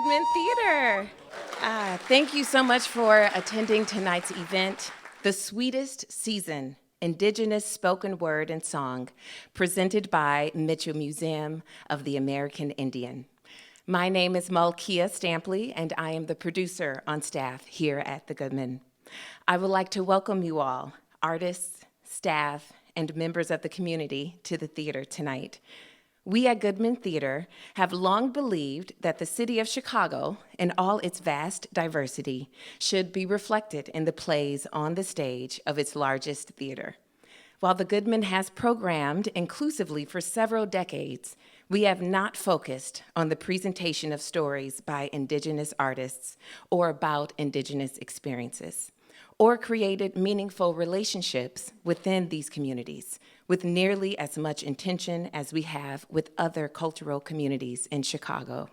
Goodman Theater. Thank you so much for attending tonight's event, The Sweetest Season, Indigenous Spoken Word and Song, presented by Mitchell Museum of the American Indian. My name is Malkia Stampley, and I am the producer on staff here at the Goodman. I would like to welcome you all, artists, staff, and members of the community, to the theater tonight. We at Goodman Theater have long believed that the city of Chicago, in all its vast diversity, should be reflected in the plays on the stage of its largest theater. While the Goodman has programmed inclusively for several decades, we have not focused on the presentation of stories by Indigenous artists or about Indigenous experiences, or created meaningful relationships within these communities with nearly as much intention as we have with other cultural communities in Chicago.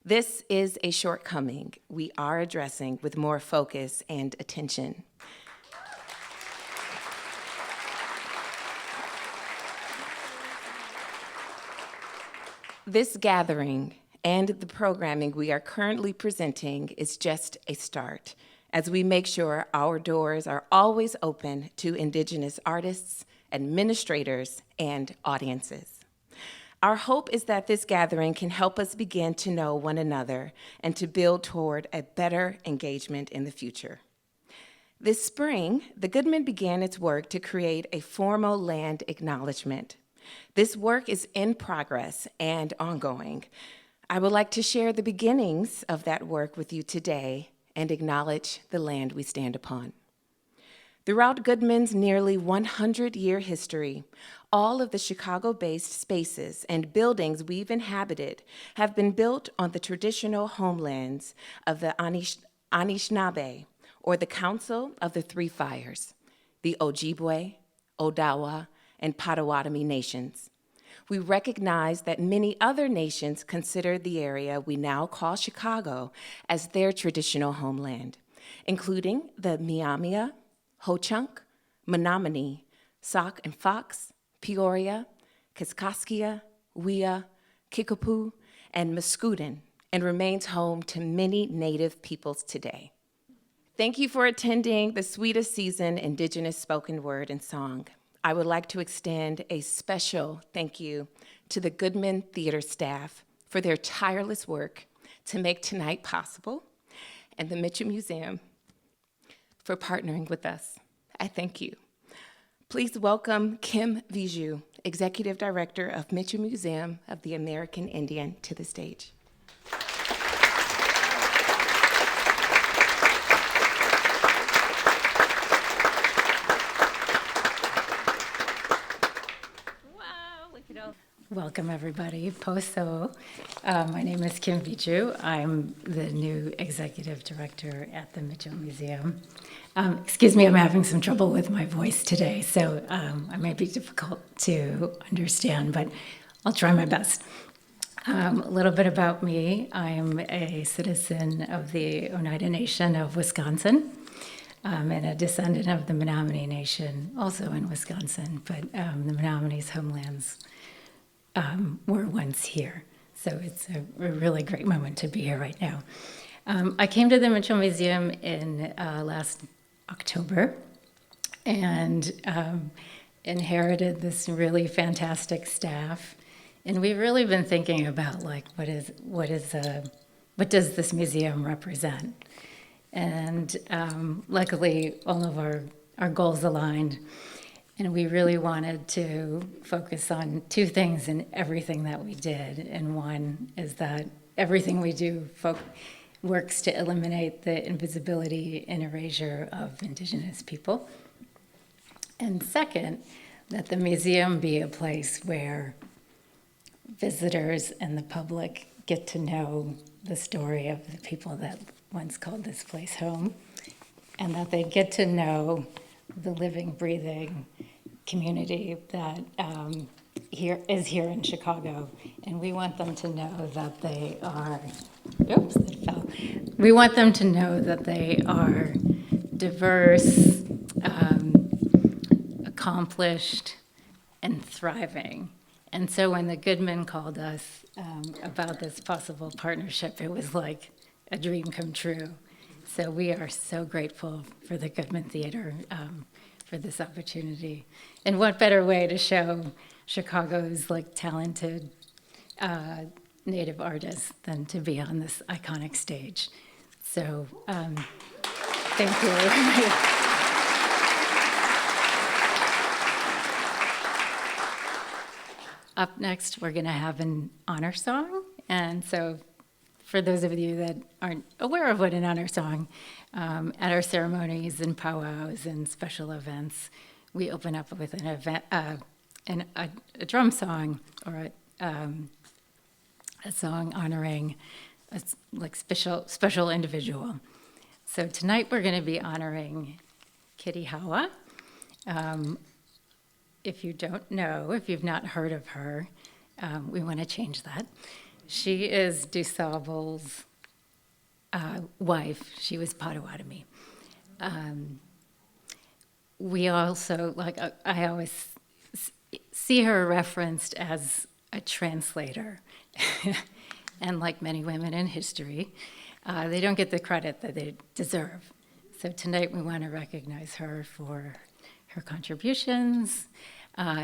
This is a shortcoming we are addressing with more focus and attention. This gathering and the programming we are currently presenting is just a start, as we make sure our doors are always open to Indigenous artists, administrators, and audiences. Our hope is that this gathering can help us begin to know one another and to build toward a better engagement in the future. This spring, the Goodman began its work to create a formal land acknowledgement. This work is in progress and ongoing. I would like to share the beginnings of that work with you today and acknowledge the land we stand upon. Throughout Goodman's nearly 100-year history, all of the Chicago-based spaces and buildings we've inhabited have been built on the traditional homelands of the Anishinaabe, or the Council of the Three Fires, the Ojibwe, Odawa, and Potawatomi nations. We recognize that many other nations consider the area we now call Chicago as their traditional homeland, including the Miamia, Ho-Chunk, Menominee, Sauk and Fox, Peoria, Kaskaskia, Wea, Kickapoo, and Muscootin, and remains home to many Native peoples today. Thank you for attending the Sweetest Season Indigenous Spoken Word and Song. I would like to extend a special thank you to the Goodman Theater staff for their tireless work to make tonight possible, and the Mitchell Museum for partnering with us. I thank you. Please welcome Kim Viju, Executive Director of Mitchell Museum of the American Indian, to the stage. Welcome, everybody. Poso. My name is Kim Viju. I'm the new executive director at the Mitchell Museum. Excuse me, I'm having some trouble with my voice today, so I may be difficult to understand, but I'll try my best. A little bit about me. I'm a citizen of the Oneida Nation of Wisconsin, and a descendant of the Menominee Nation, also in Wisconsin, but the Menominee's homelands were once here. So it's a really great moment to be here right now. I came to the Mitchell Museum in last October and inherited this really fantastic staff. And we've really been thinking about what does this museum represent? And luckily all of our goals aligned. And we really wanted to focus on two things in everything that we did. And one is that everything we do works to eliminate the invisibility and erasure of Indigenous people. And second, that the museum be a place where visitors and the public get to know the story of the people that once called this place home, and that they get to know the living, breathing community that is here in Chicago. And we want them to know that they are, We want them to know that they are diverse, accomplished, and thriving. And so when the Goodman called us about this possible partnership, it was like a dream come true. So we are so grateful for the Goodman Theater for this opportunity. And what better way to show Chicago's like talented Native artists than to be on this iconic stage. So thank you. Up next, we're going to have an honor song. And so for those of you that aren't aware of what an honor song, at our ceremonies and powwows and special events, we open up with an event, a drum song or a song honoring a like special individual. So tonight we're going to be honoring Kitty Hawa. If you don't know, if you've not heard of her, we want to change that. She is DuSable's wife. She was Potawatomi. We also, like, I always see her referenced as a translator. And like many women in history, they don't get the credit that they deserve. So tonight we want to recognize her for her contributions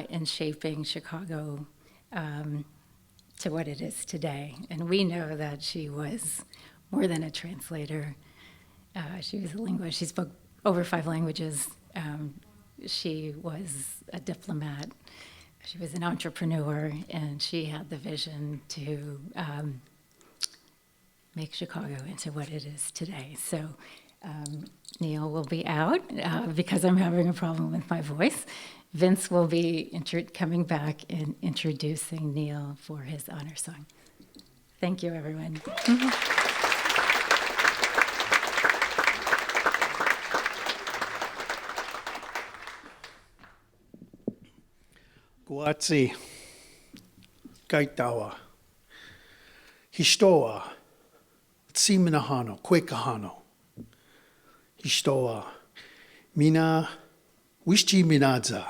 in shaping Chicago to what it is today. And we know that she was more than a translator. She was a linguist. She spoke over 5 languages. She was a diplomat. She was an entrepreneur, and she had the vision to make Chicago into what it is today. So Neil will be out because I'm having a problem with my voice. Vince will be coming back and introducing Neil for his honor song. Thank you, everyone. Guatsi, Gaitawa, Histoa, Tsiminahano, Kwekahano, Histoa, Mina, Wishchi Minadza,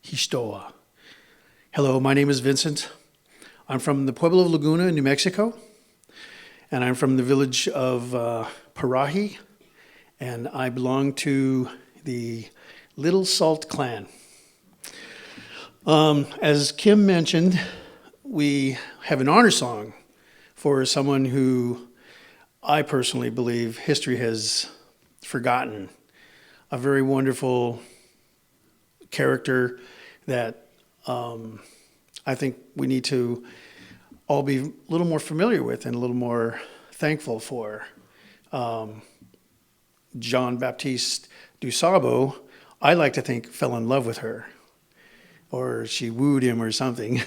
Histoa. Hello, my name is Vincent. I'm from the Pueblo of Laguna in New Mexico, and I'm from the village of Parahi, and I belong to the Little Salt clan. As Kim mentioned, we have an honor song for someone who I personally believe history has forgotten. A very wonderful character that I think we need to all be a little more familiar with and a little more thankful for. Jean-Baptiste DuSable, I like to think, fell in love with her, or she wooed him or something.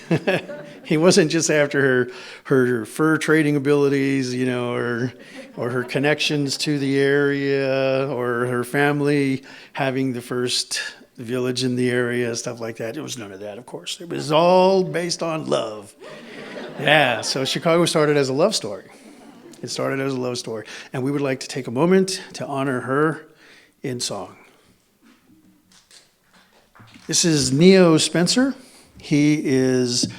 He wasn't just after her fur trading abilities, you know, or her connections to the area, or her family having the first village in the area, stuff like that. It was none of that, of course. It was all based on love. Yeah, so Chicago started as a love story. It started as a love story. And we would like to take a moment to honor her in song. This is Neo Spencer. He is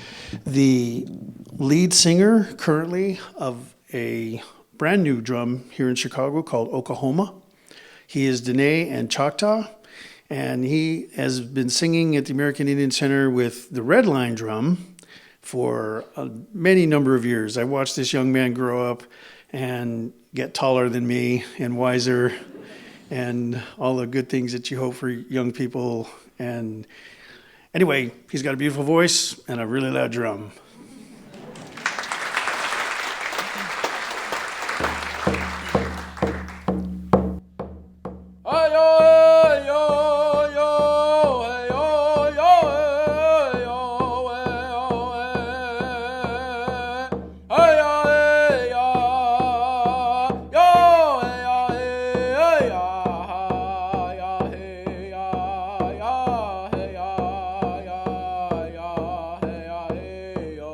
the lead singer currently of a brand new drum here in Chicago called Oklahoma. He is Dene and Choctaw, and he has been singing at the American Indian Center with the Red Line drum for a many number of years. I watched this young man grow up and get taller than me and wiser and all the good things that you hope for young people. And anyway, he's got a beautiful voice and a really loud drum. Hey,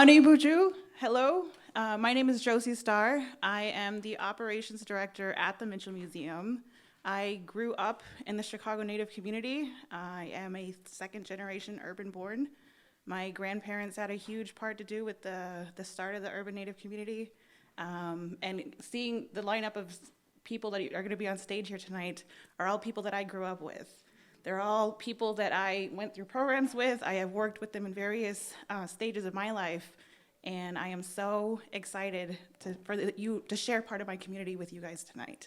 Anibuju, hello. My name is Josie Starr. I am the operations director at the Mitchell Museum. I grew up in the Chicago Native community. I am a second-generation urban-born. My grandparents had a huge part to do with the start of the urban Native community. And seeing the lineup of people that are going to be on stage here tonight are all people that I grew up with. They're all people that I went through programs with. I have worked with them in various stages of my life, and I am so excited to share part of my community with you guys tonight.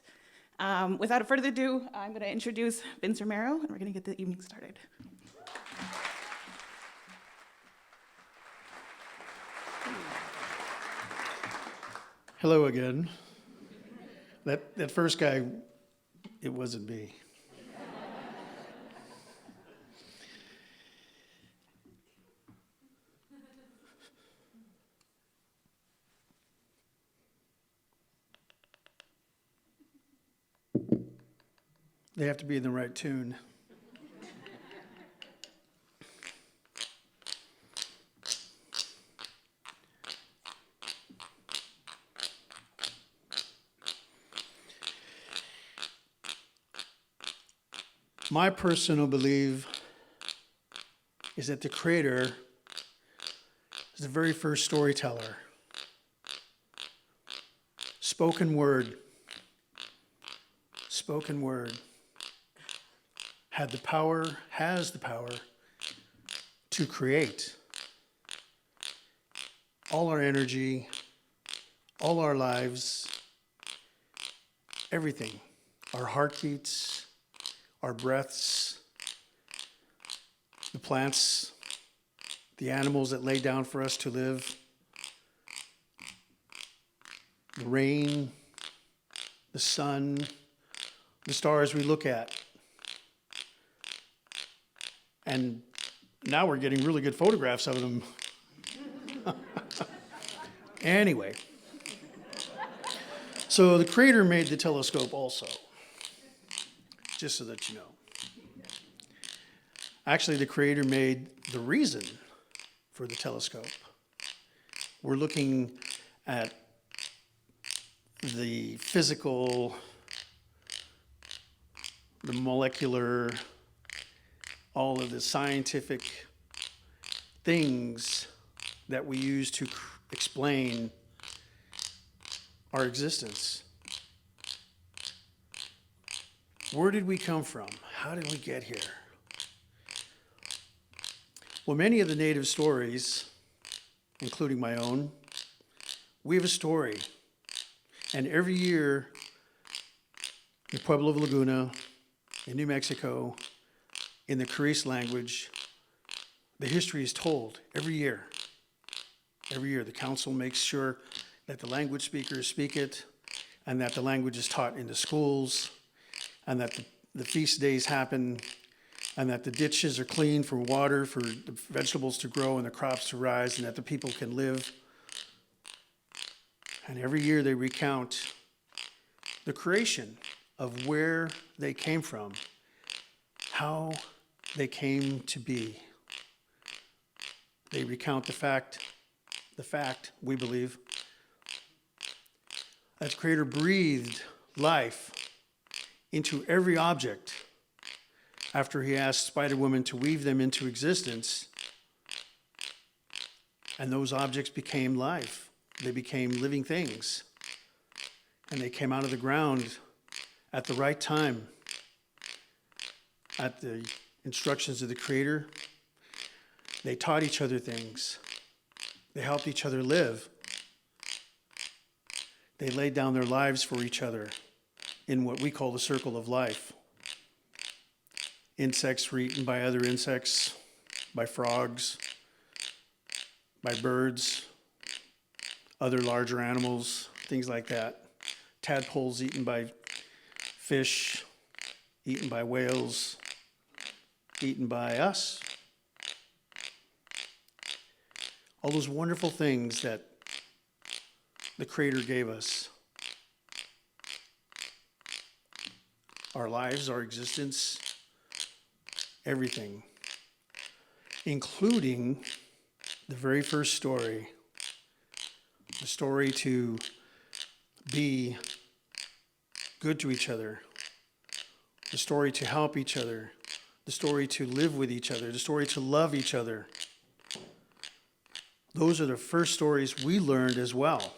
Without further ado, I'm going to introduce Vincent Romero, and we're going to get the evening started. Hello again. That first guy, it wasn't me. They have to be in the right tune. My personal belief is that the Curator is the very first storyteller. Spoken word spoken word has the power to create all our energy, all our lives, everything, our heartbeats, our breaths, the plants, the animals that lay down for us to live, the rain, the sun, the stars we look at. And now we're getting really good photographs of them. Anyway, so the Creator made the telescope also, just so that you know. Actually, the Creator made the reason for the telescope. We're looking at the physical, the molecular, all of the scientific things that we use to explain our existence. Where did we come from? How did we get here? Well, many of the native stories, including my own, we have a story. And every year, in the Pueblo of Laguna, in New Mexico, in the Carriz language, the history is told every year. Every year, the council makes sure that the language speakers speak it, and that the language is taught in the schools, and that the feast days happen, and that the ditches are clean for water, for the vegetables to grow and the crops to rise, and that the people can live. And every year they recount the creation of where they came from, how they came to be. They recount the fact, we believe, that the Creator breathed life into every object after he asked Spider-Woman to weave them into existence, and those objects became life. They became living things, and they came out of the ground at the right time, at the instructions of the Creator. They taught each other things. They helped each other live. They laid down their lives for each other in what we call the circle of life. Insects were eaten by other insects, by frogs, by birds, other larger animals, things like that. Tadpoles eaten by fish, eaten by whales, eaten by us. All those wonderful things that the Creator gave us. Our lives, our existence, everything, including the very first story, the story to be good to each other, the story to help each other, the story to live with each other, the story to love each other. Those are the first stories we learned as well.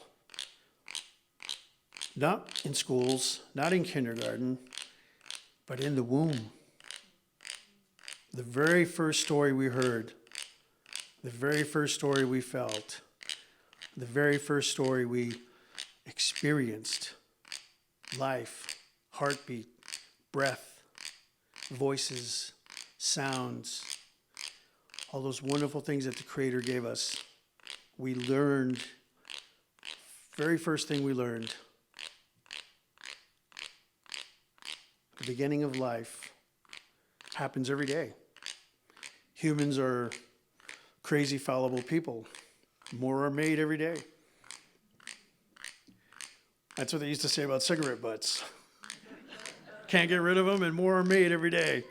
Not in schools, not in kindergarten, but in the womb. The very first story we heard, the very first story we felt, the very first story we experienced, life, heartbeat, breath, voices, sounds, all those wonderful things that the Creator gave us. We learned, very first thing we learned, the beginning of life happens every day. Humans are crazy, fallible people. More are made every day. That's what they used to say about cigarette butts. Can't get rid of them, and more are made every day.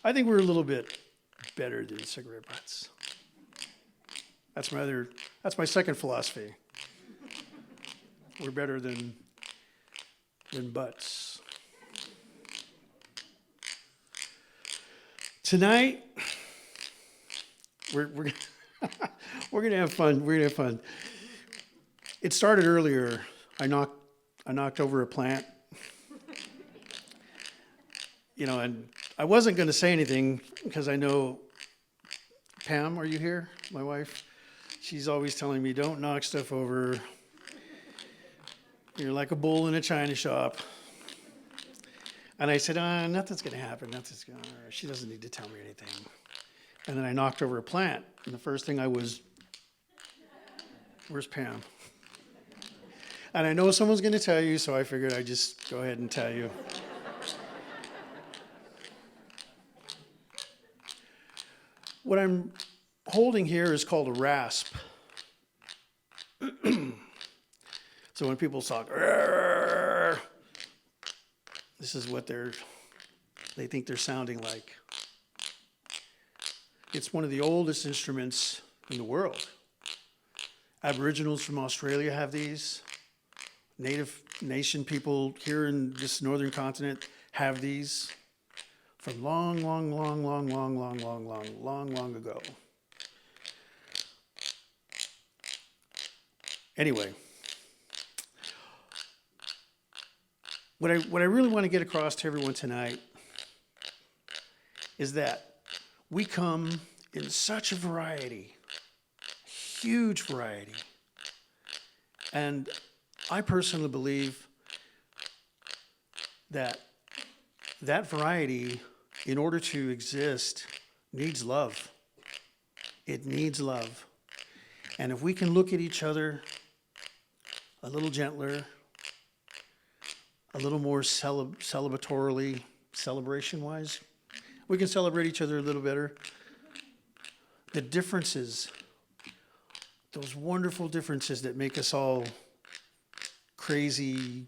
I think we're a little bit better than cigarette butts. That's my second philosophy. We're better than butts. Tonight, we're gonna have fun. We're gonna have fun. It started earlier. I knocked I knocked over a plant. And I wasn't going to say anything because I know, Pam, are you here? My wife? She's always telling me, don't knock stuff over. You're like a bull in a china shop. And I said, nothing's going to happen. She doesn't need to tell me anything. And then I knocked over a plant. And the first thing where's Pam? And I know someone's going to tell you, so I figured I'd just go ahead and tell you. What I'm holding here is called a rasp. So when people talk, this is what they think they're sounding like. It's one of the oldest instruments in the world. Aboriginals from Australia have these. Native nation people here in this northern continent have these from long ago. Anyway, what I really want to get across to everyone tonight is that we come in such a variety, huge variety. And I personally believe that variety, in order to exist, needs love. It needs love. And if we can look at each other a little gentler, a little more celebratorily, celebration-wise, we can celebrate each other a little better. The differences, those wonderful differences that make us all crazy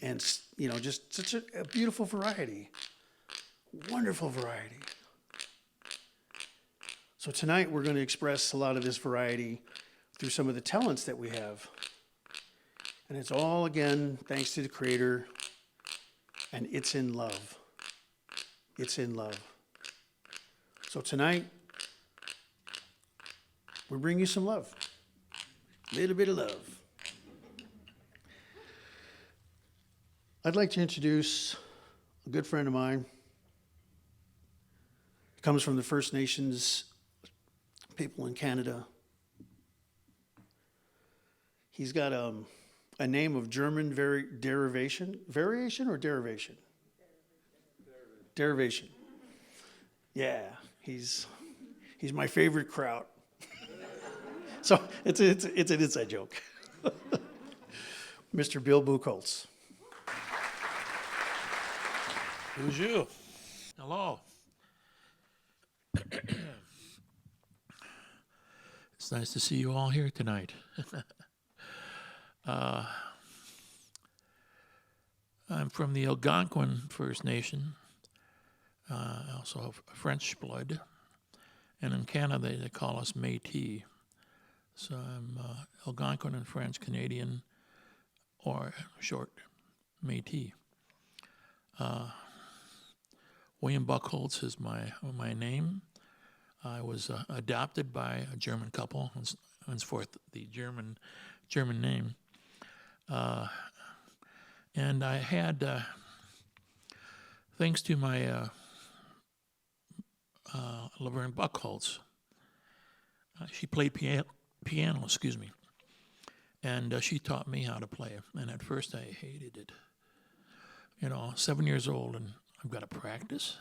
and, just such a beautiful variety, wonderful variety. So tonight we're going to express a lot of this variety through some of the talents that we have. And it's all, again, thanks to the Creator, and it's in love. It's in love. So tonight, we bring you some love. A little bit of love. I'd like to introduce a good friend of mine. He comes from the First Nations people in Canada. He's got a name of German derivation. Variation or derivation? Derivation. Yeah, he's my favorite kraut. So it's an inside joke. Mr. Bill Buchholtz. Bonjour. Hello. It's nice to see you all here tonight. I'm from the Algonquin First Nation. I also have French blood. And in Canada, they call us Metis. So I'm Algonquin and French Canadian, or short, Metis. William Buchholtz is my name. I was adopted by a German couple, henceforth the German name. And I had, thanks to my Laverne Buchholtz, she played piano, and she taught me how to play. And at first I hated it. 7 years old, and I've got to practice.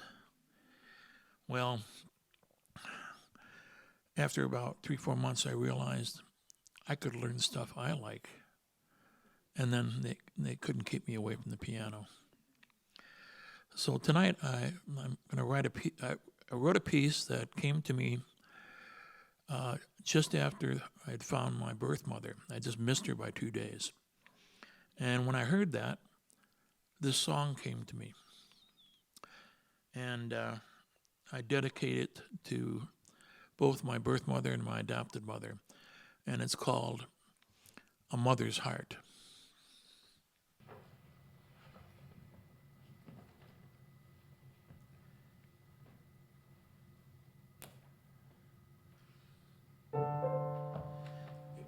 Well, after about 3-4 months, I realized I could learn stuff I like. And then they couldn't keep me away from the piano. So tonight I'm going to write I wrote a piece that came to me just after I'd found my birth mother. I just missed her by 2 days. And when I heard that, this song came to me. And I dedicate it to both my birth mother and my adopted mother. And it's called A Mother's Heart. It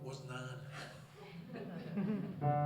wasn't on.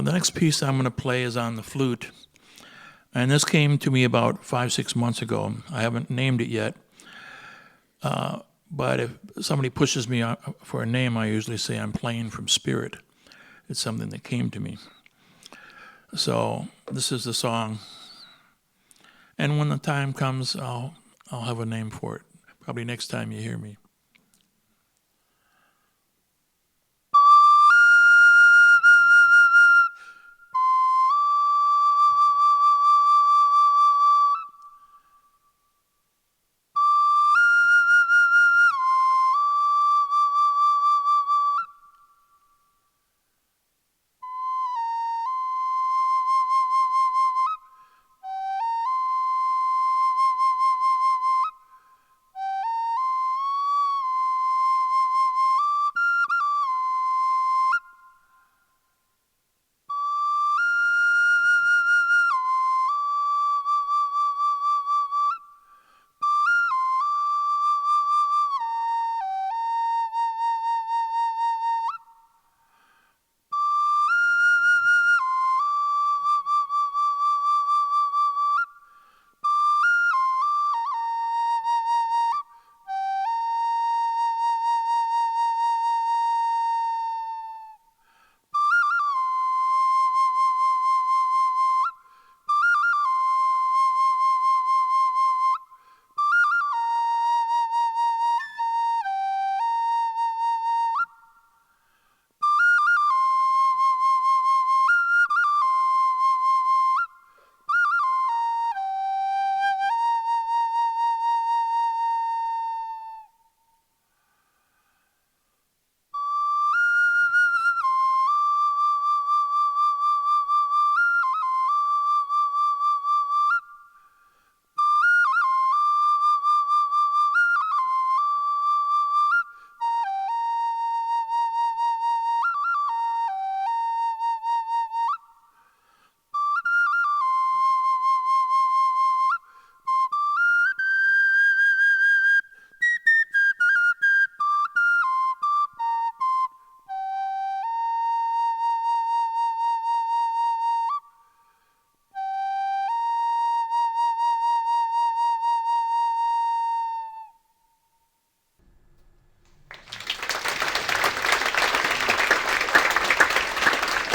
The next piece I'm going to play is on the flute. And this came to me about 5-6 months ago. I haven't named it yet. But if somebody pushes me for a name, I usually say I'm playing from spirit. It's something that came to me. So this is the song. And when the time comes, I'll have a name for it. Probably next time you hear me.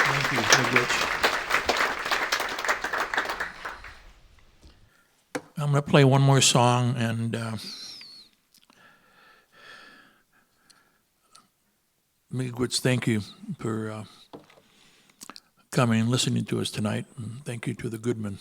Thank you very much. I'm going to play one more song, and Miigwech, thank you for coming and listening to us tonight, and thank you to the Goodman.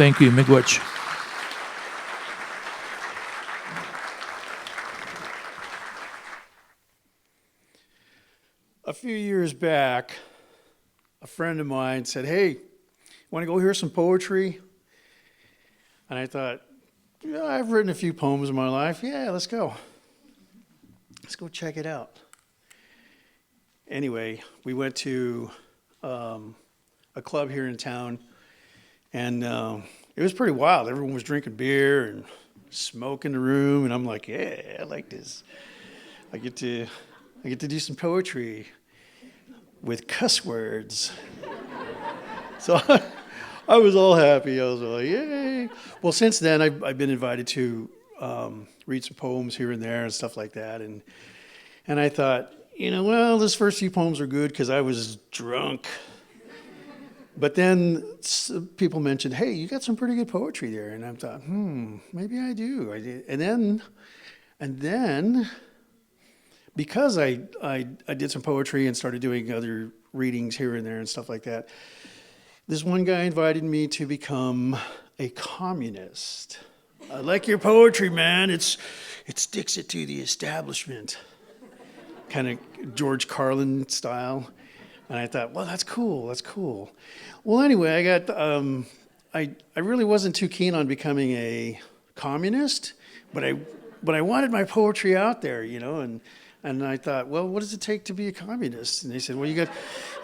Thank you, Miigwech. few years back, a friend of mine said, "Hey, want to go hear some poetry?" And I thought, yeah, I've written a few poems in my life. Yeah, let's go. Let's go check it out. Anyway, we went to a club here in town, and it was pretty wild. Everyone was drinking beer and smoke in the room, and I'm like, yeah, I like this. I get to do some poetry with cuss words. So I was all happy. I was like, yay. Well, since then, I've been invited to read some poems here and there and stuff like that. And I thought, well, those first few poems are good because I was drunk. But then people mentioned, hey, you got some pretty good poetry there. And I thought, maybe I do. I did. And then because I did some poetry and started doing other readings here and there and stuff like that, this one guy invited me to become a communist. I like your poetry, man. It sticks it to the establishment. Kind of George Carlin style. And I thought, well, that's cool. That's cool. Well, anyway, I got, I really wasn't too keen on becoming a communist, but I wanted my poetry out there, and I thought, well, what does it take to be a communist? And they said, well, you got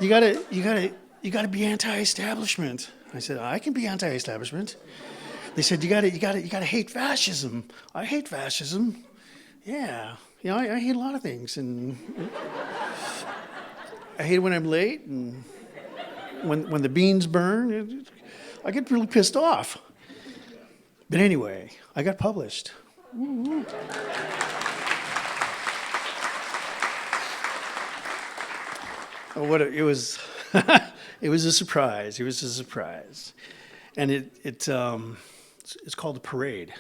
to be anti-establishment. I said, I can be anti-establishment. They said, you got to hate fascism. I hate fascism. Yeah. I hate a lot of things, and I hate when I'm late, and when the beans burn, I get really pissed off. But anyway, I got published. Woo-hoo. It was it was a surprise. It was a surprise, and it's called The Parade.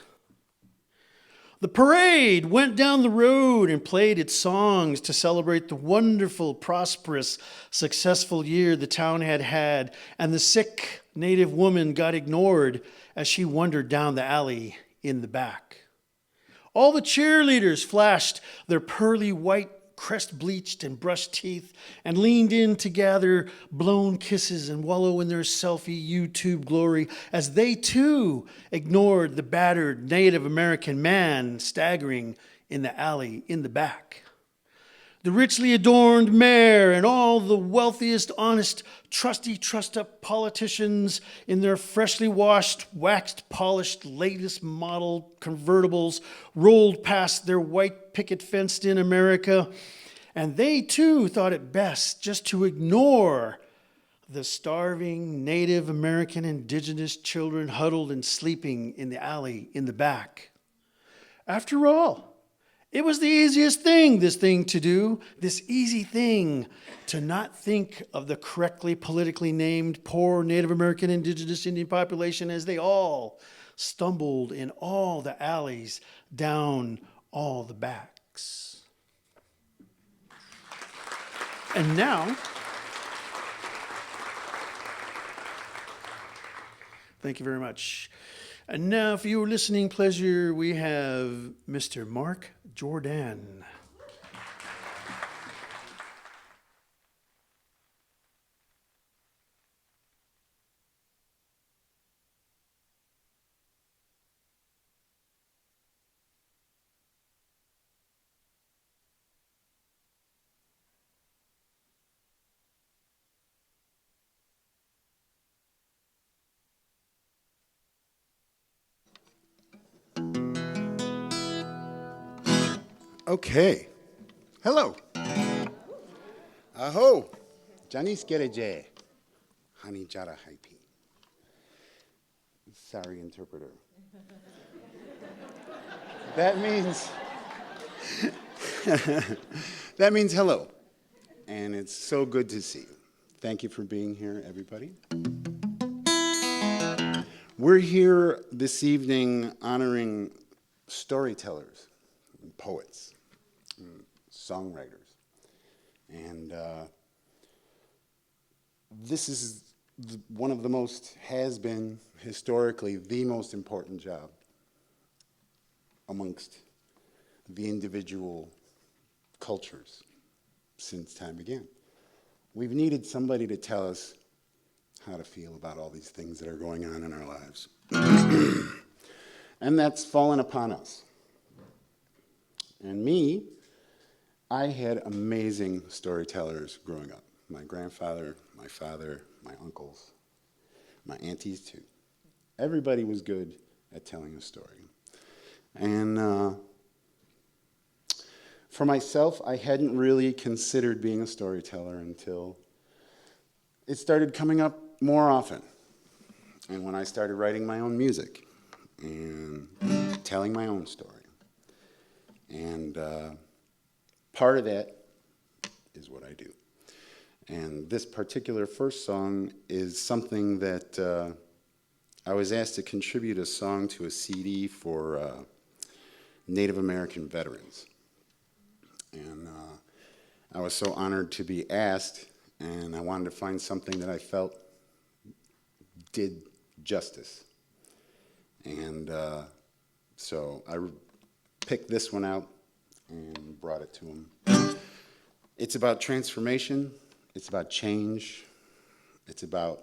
The parade went down the road and played its songs to celebrate the wonderful, prosperous, successful year the town had had, and the sick native woman got ignored as she wandered down the alley in the back. All the cheerleaders flashed their pearly white, crest-bleached and brushed teeth and leaned in to gather blown kisses and wallow in their selfie YouTube glory as they too ignored the battered Native American man staggering in the alley in the back. The richly adorned mayor and all the wealthiest, honest, trusty, trussed-up politicians in their freshly washed, waxed, polished, latest model convertibles rolled past their white picket fenced-in America, and they too thought it best just to ignore the starving Native American indigenous children huddled and sleeping in the alley in the back. After all, it was the easiest thing, this easy thing, to not think of the correctly politically named poor Native American indigenous Indian population as they all stumbled in all the alleys, down all the backs. And now, thank you very much. And now, for your listening pleasure, we have Mr. Mark Jourdan. Okay. Hello. Aho. Janis Gereje. Hani Jara Haipi. Sorry, interpreter. That means hello. And it's so good to see you. Thank you for being here, everybody. We're here this evening honoring storytellers and poets. Songwriters. And this is one of the has been historically the most important job amongst the individual cultures since time began. we've needed somebody to tell us how to feel about all these things that are going on in our lives. And that's fallen upon us. And me, I had amazing storytellers growing up. My grandfather, my father, my uncles, my aunties too. Everybody was good at telling a story. And for myself, I hadn't really considered being a storyteller until it started coming up more often. And when I started writing my own music and telling my own story. And part of that is what I do. And this particular first song is something that I was asked to contribute a song to a CD for Native American veterans. And I was so honored to be asked, and I wanted to find something that I felt did justice. And so I picked this one out and brought it to him. It's about transformation. It's about change. It's about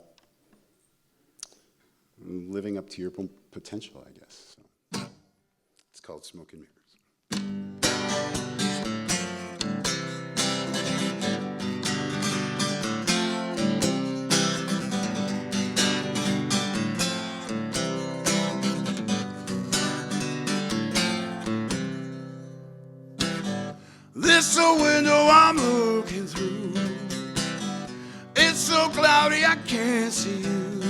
living up to your potential, I guess. So it's called Smoke and Mirrors. This a window I'm looking through. It's so cloudy I can't see you.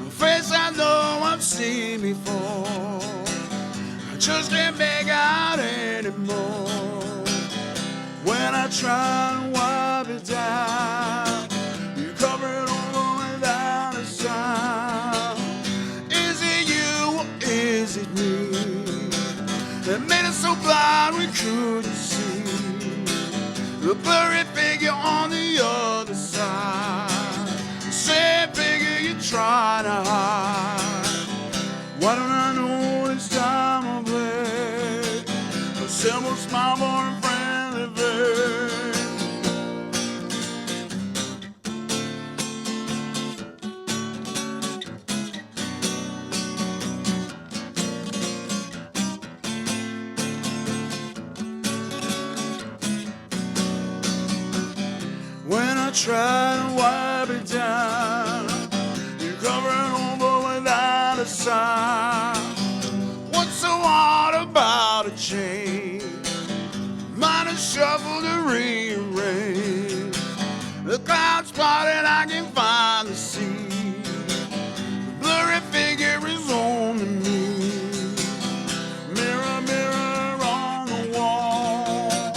A face I know I've seen before. I just can't make out anymore. When I try to wipe it down, you cover it over without a sound. Is it you or is it me that made us so blind we couldn't see the blurry figure on the other side? The same figure you try to hide. Why don't I know this time of day? A simple smile for a friendly face. When I try to wipe it down, you cover it over without a sign. What's so hard about a change? Mine is shuffled and rearranged. The clouds parted, I can find the sea. The blurry figure is on to me. Mirror, mirror on the wall,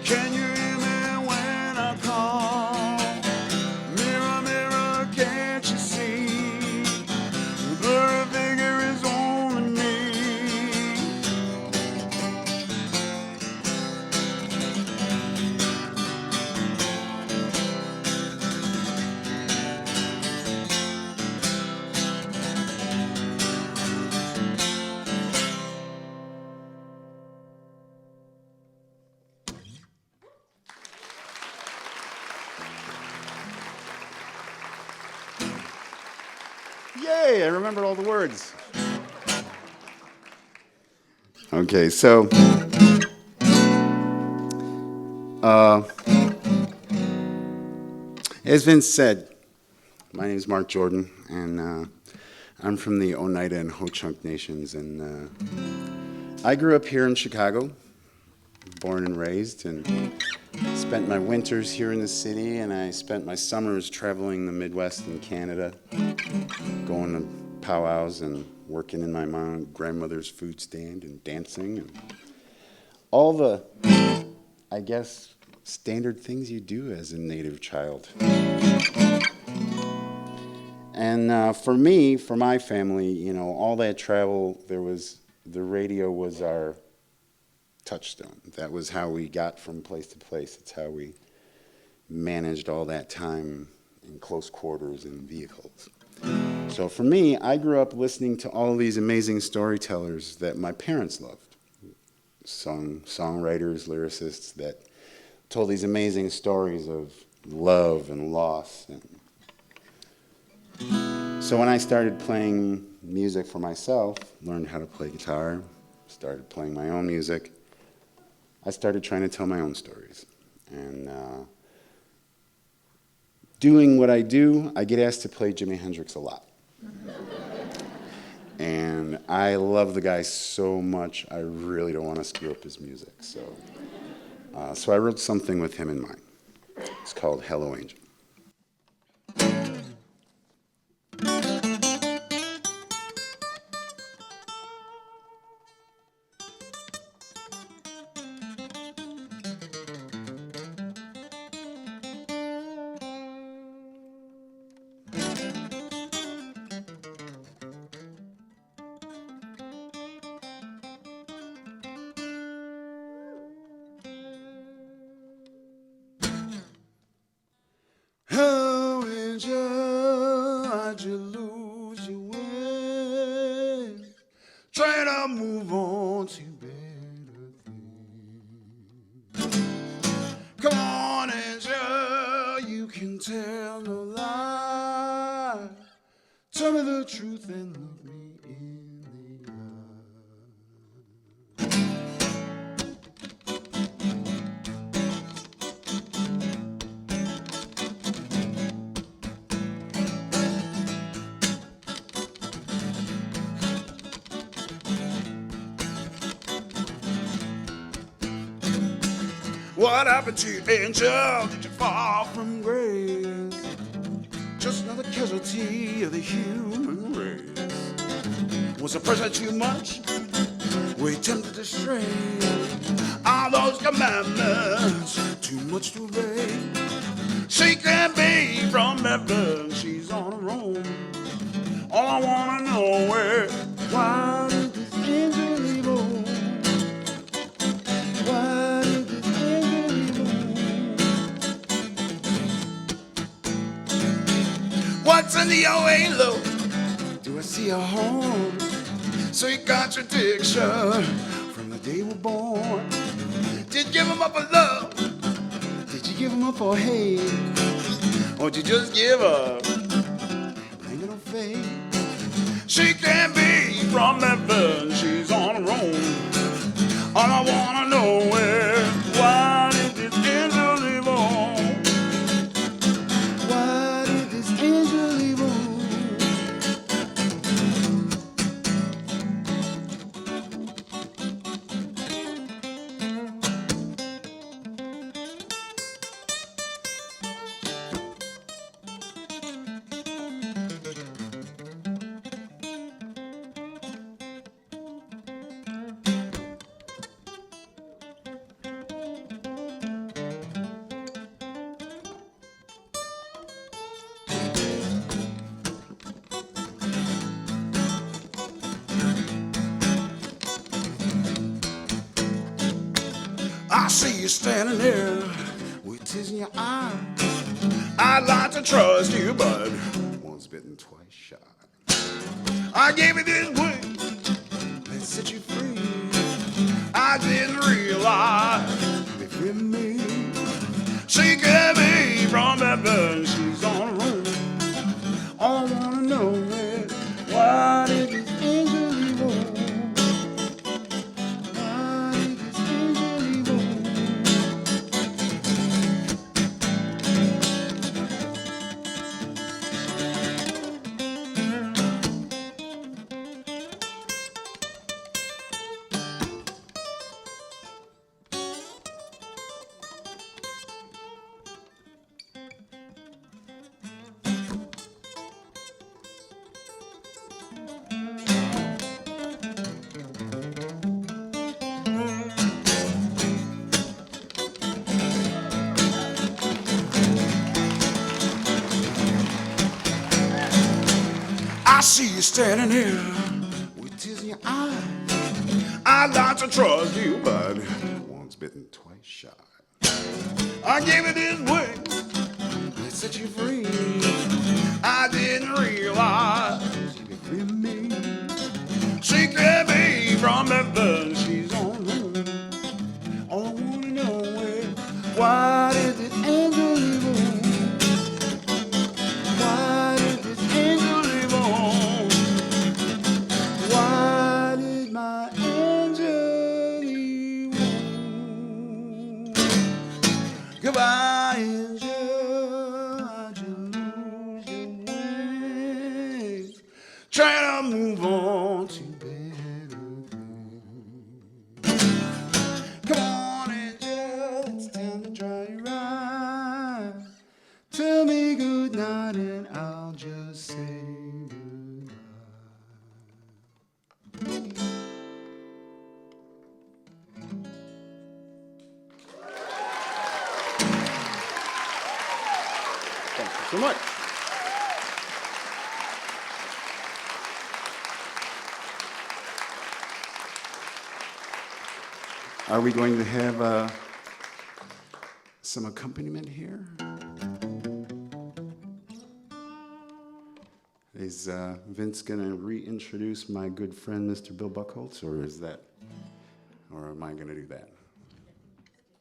can you hear me when I call? Mirror, mirror, can't you see? The blurry figure is on to me. Yay, I remembered all the words. Okay, so as Vince said, my name is Mark Jourdan, and I'm from the Oneida and Ho-Chunk nations, and I grew up here in Chicago, born and raised, and spent my winters here in the city, and I spent my summers traveling the Midwest and Canada, going to powwows and working in my mom and grandmother's food stand and dancing and all the, I guess, standard things you do as a Native child. And for me, for my family, you know, all that travel, the radio was our touchstone. That was how we got from place to place. It's how we managed all that time in close quarters in vehicles. So for me, I grew up listening to all these amazing storytellers that my parents loved. Songwriters, lyricists that told these amazing stories of love and loss. And so when I started playing music for myself, learned how to play guitar, started playing my own music, I started trying to tell my own stories. And doing what I do, I get asked to play Jimi Hendrix a lot. And I love the guy so much, I really don't want to screw up his music. So I wrote something with him in mind. It's called Hello Angel. Hello, angel, how'd you lose your way? Trying to move on to better things. Come on, angel, you can tell no lie. Tell me the truth and look me in the eye. What happened to you, angel? Did you fall from grace? Just another casualty of the human race. Was the pressure too much? Were you tempted to stray? Are those commandments too much to obey? She can't be from heaven, she's on her own. All I wanna know is, why did this angel leave home? Why did this angel leave home? What's in the halo? Do I see a home? Sweet contradiction from the day we're born. Did you give him up for love? Did you give him up for hate? Or did you just give up? Blaming on fate. She can't be from heaven, she's on her own. All I wanna know is, why did this angel leave home? Why did this angel leave home? I see you standing there with tears in your eyes. I'd like to trust you, but once bitten, twice shy. I gave you this way that set you free. I didn't realize if with me she can be from heaven, she's on her own. All I wanna know is, why did this angel leave home? Why did this angel leave home? I see you standing here with tears in your eyes. I'd like to trust you, but once bitten, twice shy. I gave it this way that set you free. I didn't realize she'd be free of me. She can't be from heaven, she's on her own. All I wanna know is, why did this angel leave home? trying to move on to better things. Come on, Angel, it's time to dry your eyes. Tell me good night and I'll just say goodbye. Thank you so much. Are we going to have some accompaniment here? Is Vince going to reintroduce my good friend, Mr. Bill Buchholtz, or am I going to do that?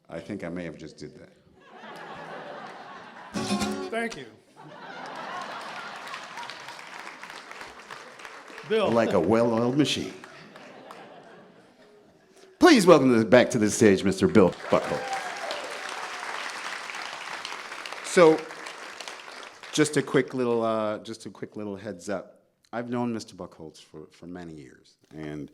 I think I may have just did that. Thank you. Bill. Like a well-oiled machine. Please welcome back to the stage, Mr. Bill Buchholtz. So, just a quick little heads up. I've known Mr. Buchholtz for many years, and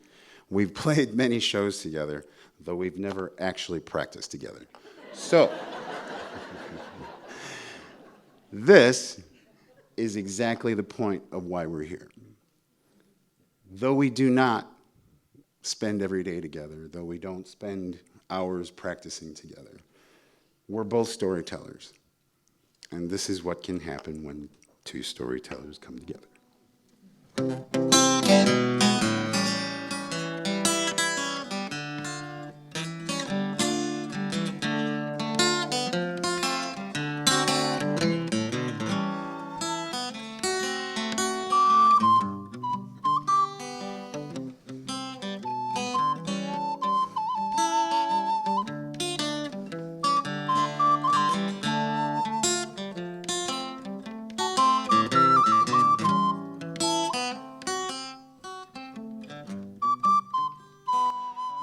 we've played many shows together, though we've never actually practiced together. So, this is exactly the point of why we're here. Though we do not spend every day together, though we don't spend hours practicing together, we're both storytellers. And this is what can happen when two storytellers come together.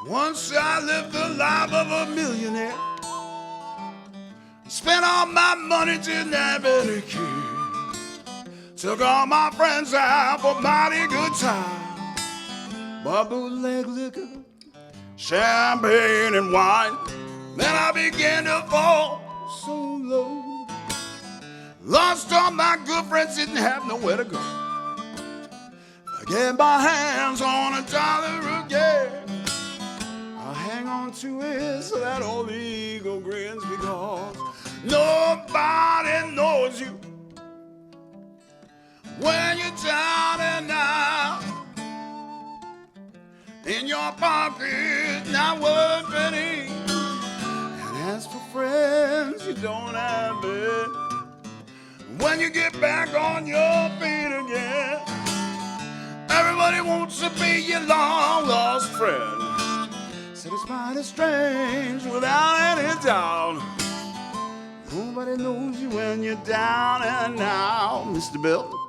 Once I lived the life of a millionaire, spent all my money till never care. Took all my friends out for mighty good time, but bootleg liquor, champagne and wine. Then I began to fall so low. Lost all my good friends, didn't have nowhere to go. I get my hands on a dollar again, I hang on to it so that old eagle grins, because nobody knows you when you're down and out. In your pocket, not one penny. And as for friends, you don't have it. When you get back on your feet again, everybody wants to be your long lost friend. Said it's mighty strange without any doubt. Nobody knows you when you're down and out, Mr. Bill.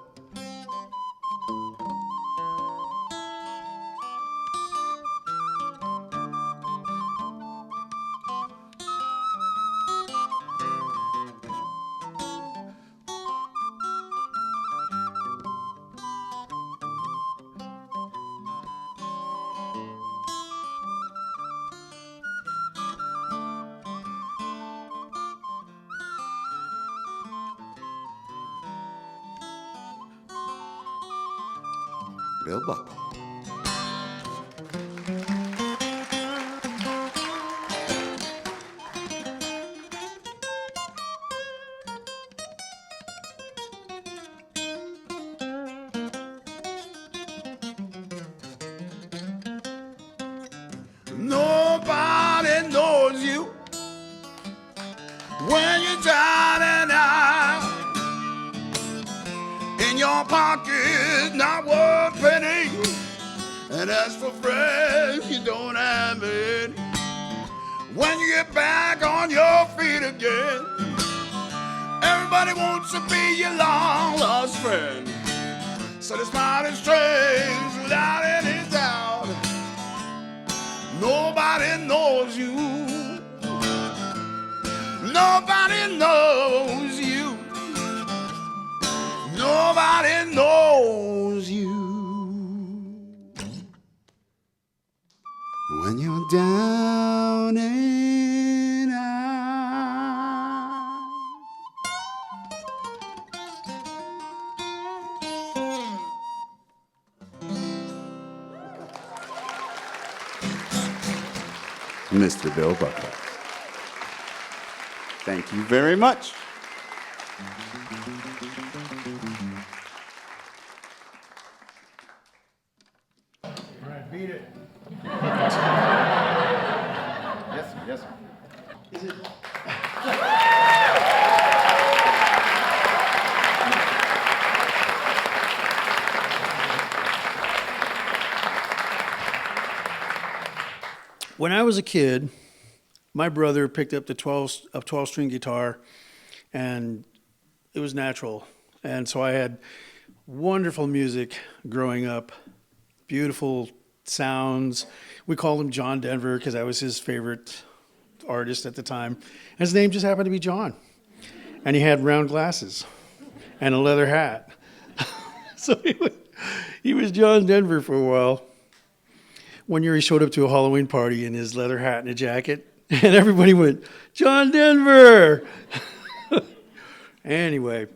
Bill Buchholtz. Nobody knows you when you're down and out. In your pocket, not one penny. And as for friends, you don't have any. When you get back on your feet again, everybody wants to be your long lost friend. So it's mighty strange without any doubt. Nobody knows you. Nobody knows you. Nobody knows you. Mr. Bill Buchholtz. Thank you very much. All right, beat it. Yes, sir. Yes, sir. When I was a kid, my brother picked up the 12-string guitar, and it was natural. And so I had wonderful music growing up, beautiful sounds. We called him John Denver because I was his favorite artist at the time. His name just happened to be John. And he had round glasses and a leather hat. So he was John Denver for a while. One year he showed up to a Halloween party in his leather hat and a jacket, and everybody went, John Denver! Anyway,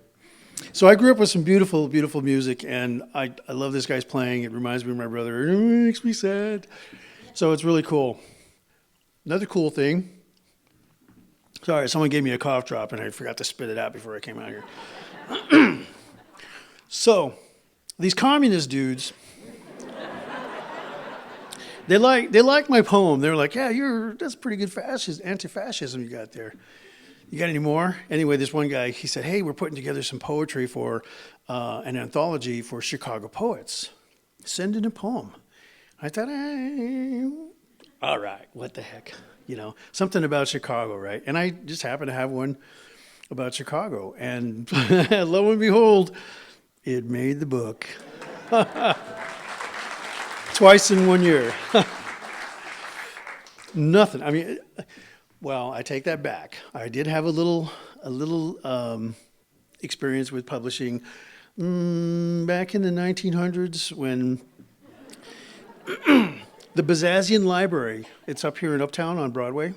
so I grew up with some beautiful, beautiful music, and I love this guy's playing. It reminds me of my brother. It makes me sad. So it's really cool. Another cool thing. Sorry, someone gave me a cough drop, and I forgot to spit it out before I came out here. So, these communist dudes, they like my poem. They're like, yeah, that's pretty good anti-fascism you got there. You got any more? Anyway, this one guy, he said, hey, we're putting together some poetry for an anthology for Chicago poets. Send in a poem. I thought, all right, what the heck? Something about Chicago, right? And I just happened to have one about Chicago. And lo and behold, it made the book. Twice in 1 year. Nothing. I mean, well, I take that back. I did have a little experience with publishing back in the 1900s when the Bazazian Library, it's up here in Uptown on Broadway,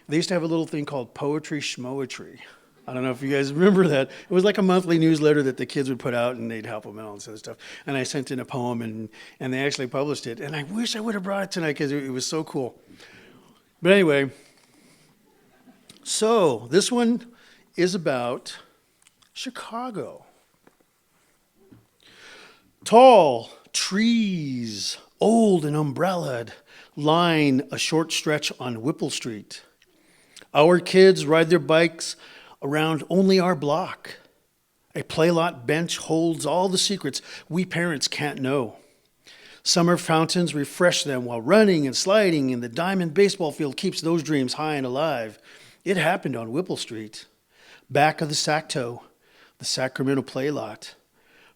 they used to have a little thing called Poetry Schmoetry. I don't know if you guys remember that. It was like a monthly newsletter that the kids would put out, and they'd help them out and all this other stuff. And I sent in a poem, and they actually published it. And I wish I would have brought it tonight because it was so cool. But anyway, so this one is about Chicago. Tall trees, old and umbrellaed, line a short stretch on Whipple Street. Our kids ride their bikes around only our block. A playlot bench holds all the secrets we parents can't know. Summer fountains refresh them while running and sliding, and the diamond baseball field keeps those dreams high and alive. It happened on Whipple Street, back of the Sacto, the Sacramento playlot.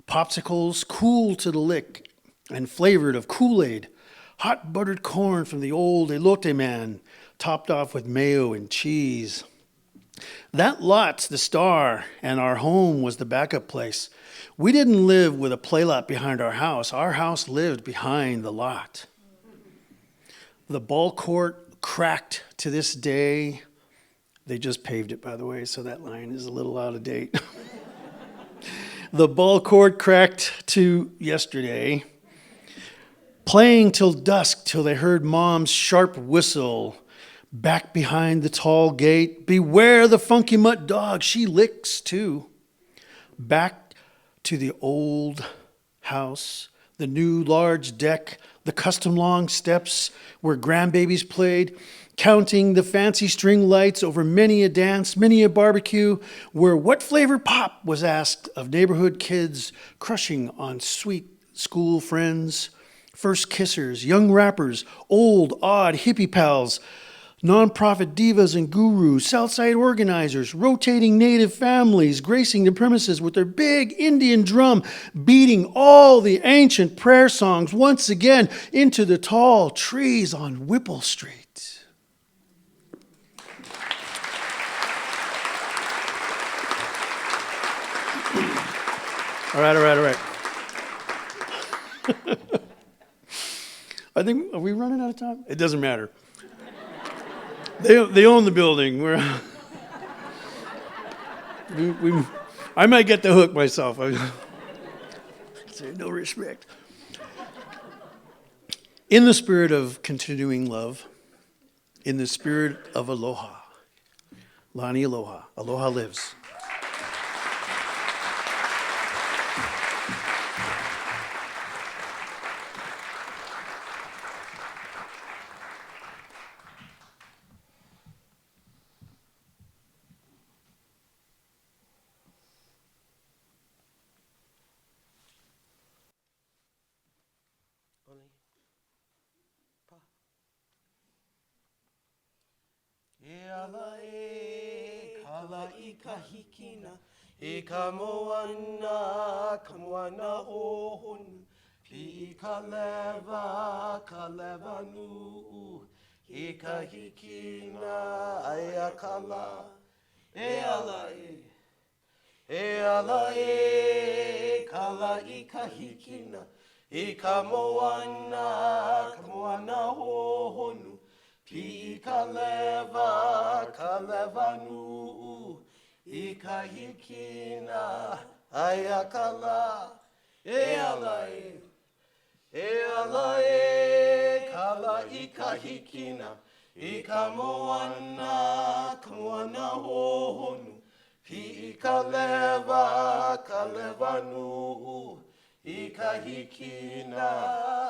Popsicles cool to the lick and flavored of Kool-Aid. Hot buttered corn from the old elote man, topped off with mayo and cheese. That lot's the star, and our home was the backup place. We didn't live with a playlot behind our house. Our house lived behind the lot. The ball court cracked to this day. They just paved it, by the way, so that line is a little out of date. The ball court cracked to yesterday. Playing till dusk, till they heard Mom's sharp whistle. Back behind the tall gate, beware the funky mutt dog, she licks too. Back to the old house, the new large deck, the custom long steps where grandbabies played, counting the fancy string lights over many a dance, many a barbecue, where what flavor pop was asked of neighborhood kids, crushing on sweet school friends, first kissers, young rappers, old, odd hippie pals, nonprofit divas and gurus, Southside organizers, rotating native families, gracing the premises with their big Indian drum, beating all the ancient prayer songs once again into the tall trees on Whipple Street. All right. I think, are we running out of time? It doesn't matter. They own the building. I might get the hook myself. No respect. In the spirit of continuing love, in the spirit of aloha. Lanialoha. Aloha lives. E ala e kala I ka hikina e ka moana ohonu pi ka leva nuu e ka hikina ai a kala e ala e kala I ka hikina e ka moana ohonu Pi ka leva nuu I ka hikina ai a kala e ala e kala I ka hikina I ka moana hohonu Pi ka leva nuu I ka hikina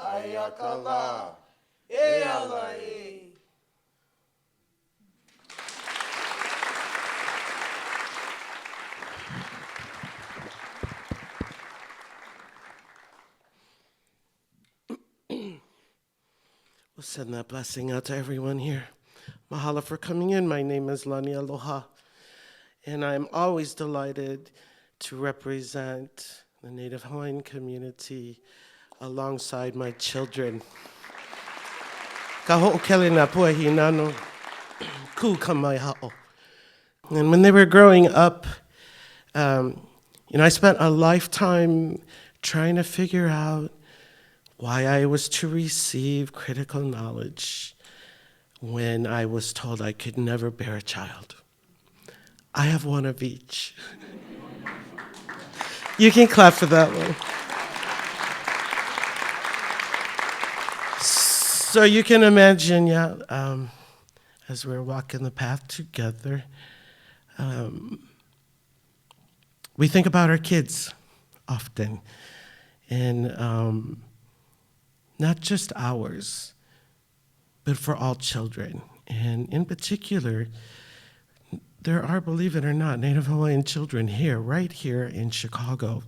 ai a kala e ala e We'll send that blessing out to everyone here. Mahalo for coming in. My name is Lanialoha, and I'm always delighted to represent the Native Hawaiian community alongside my children. Ka ho'okele nā puahi nano, ku ka mai ha'o. And when they were growing up, I spent a lifetime trying to figure out why I was to receive critical knowledge when I was told I could never bear a child. I have one of each. You can clap for that one. So you can imagine, as we're walking the path together, we think about our kids often. And not just ours, but for all children. And in particular, there are, believe it or not, Native Hawaiian children here, right here in Chicago,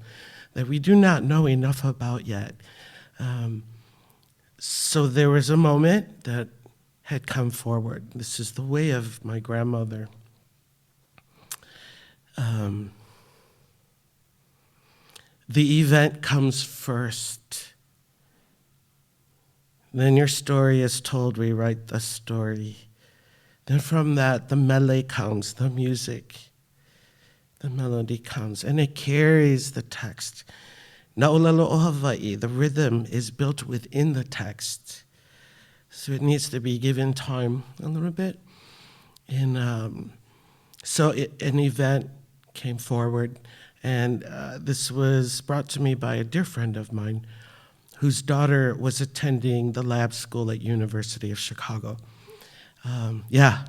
that we do not know enough about yet. So there was a moment that had come forward. This is the way of my grandmother. The event comes first. Then your story is told, we write the story. Then from that, the mele comes, the music, the melody comes, and it carries the text. Na'olelo o Hawaii, the rhythm is built within the text. So it needs to be given time a little bit. And so an event came forward, and this was brought to me by a dear friend of mine whose daughter was attending the lab school at University of Chicago. Yeah,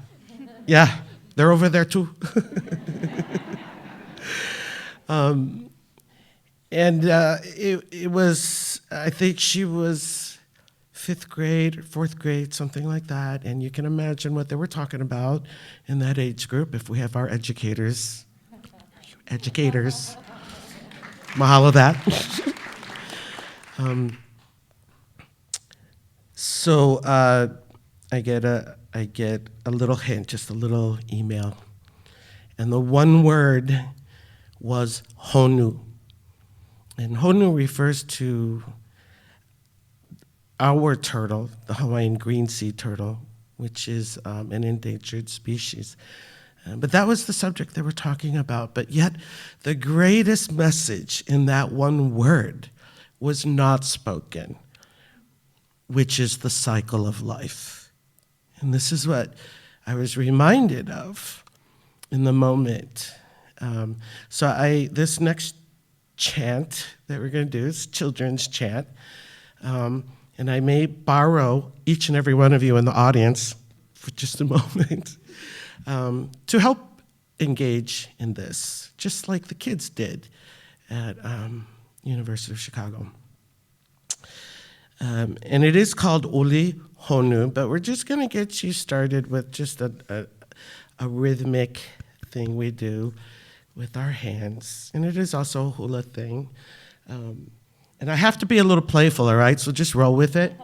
they're over there too. It was, I think she was 5th grade or 4th grade, something like that, and you can imagine what they were talking about in that age group if we have our educators. Mahalo that. So I get a little hint, just a little email, and the one word was honu, and honu refers to our turtle, the Hawaiian green sea turtle, which is an endangered species. But that was the subject they were talking about. But yet, the greatest message in that one word was not spoken, which is the cycle of life. And this is what I was reminded of in the moment. So this next chant that we're going to do is children's chant. And I may borrow each and every one of you in the audience for just a moment, to help engage in this, just like the kids did at University of Chicago. And it is called Oli Honu, but we're just going to get you started with just a rhythmic thing we do with our hands. And it is also a hula thing. And I have to be a little playful, all right? So just roll with it.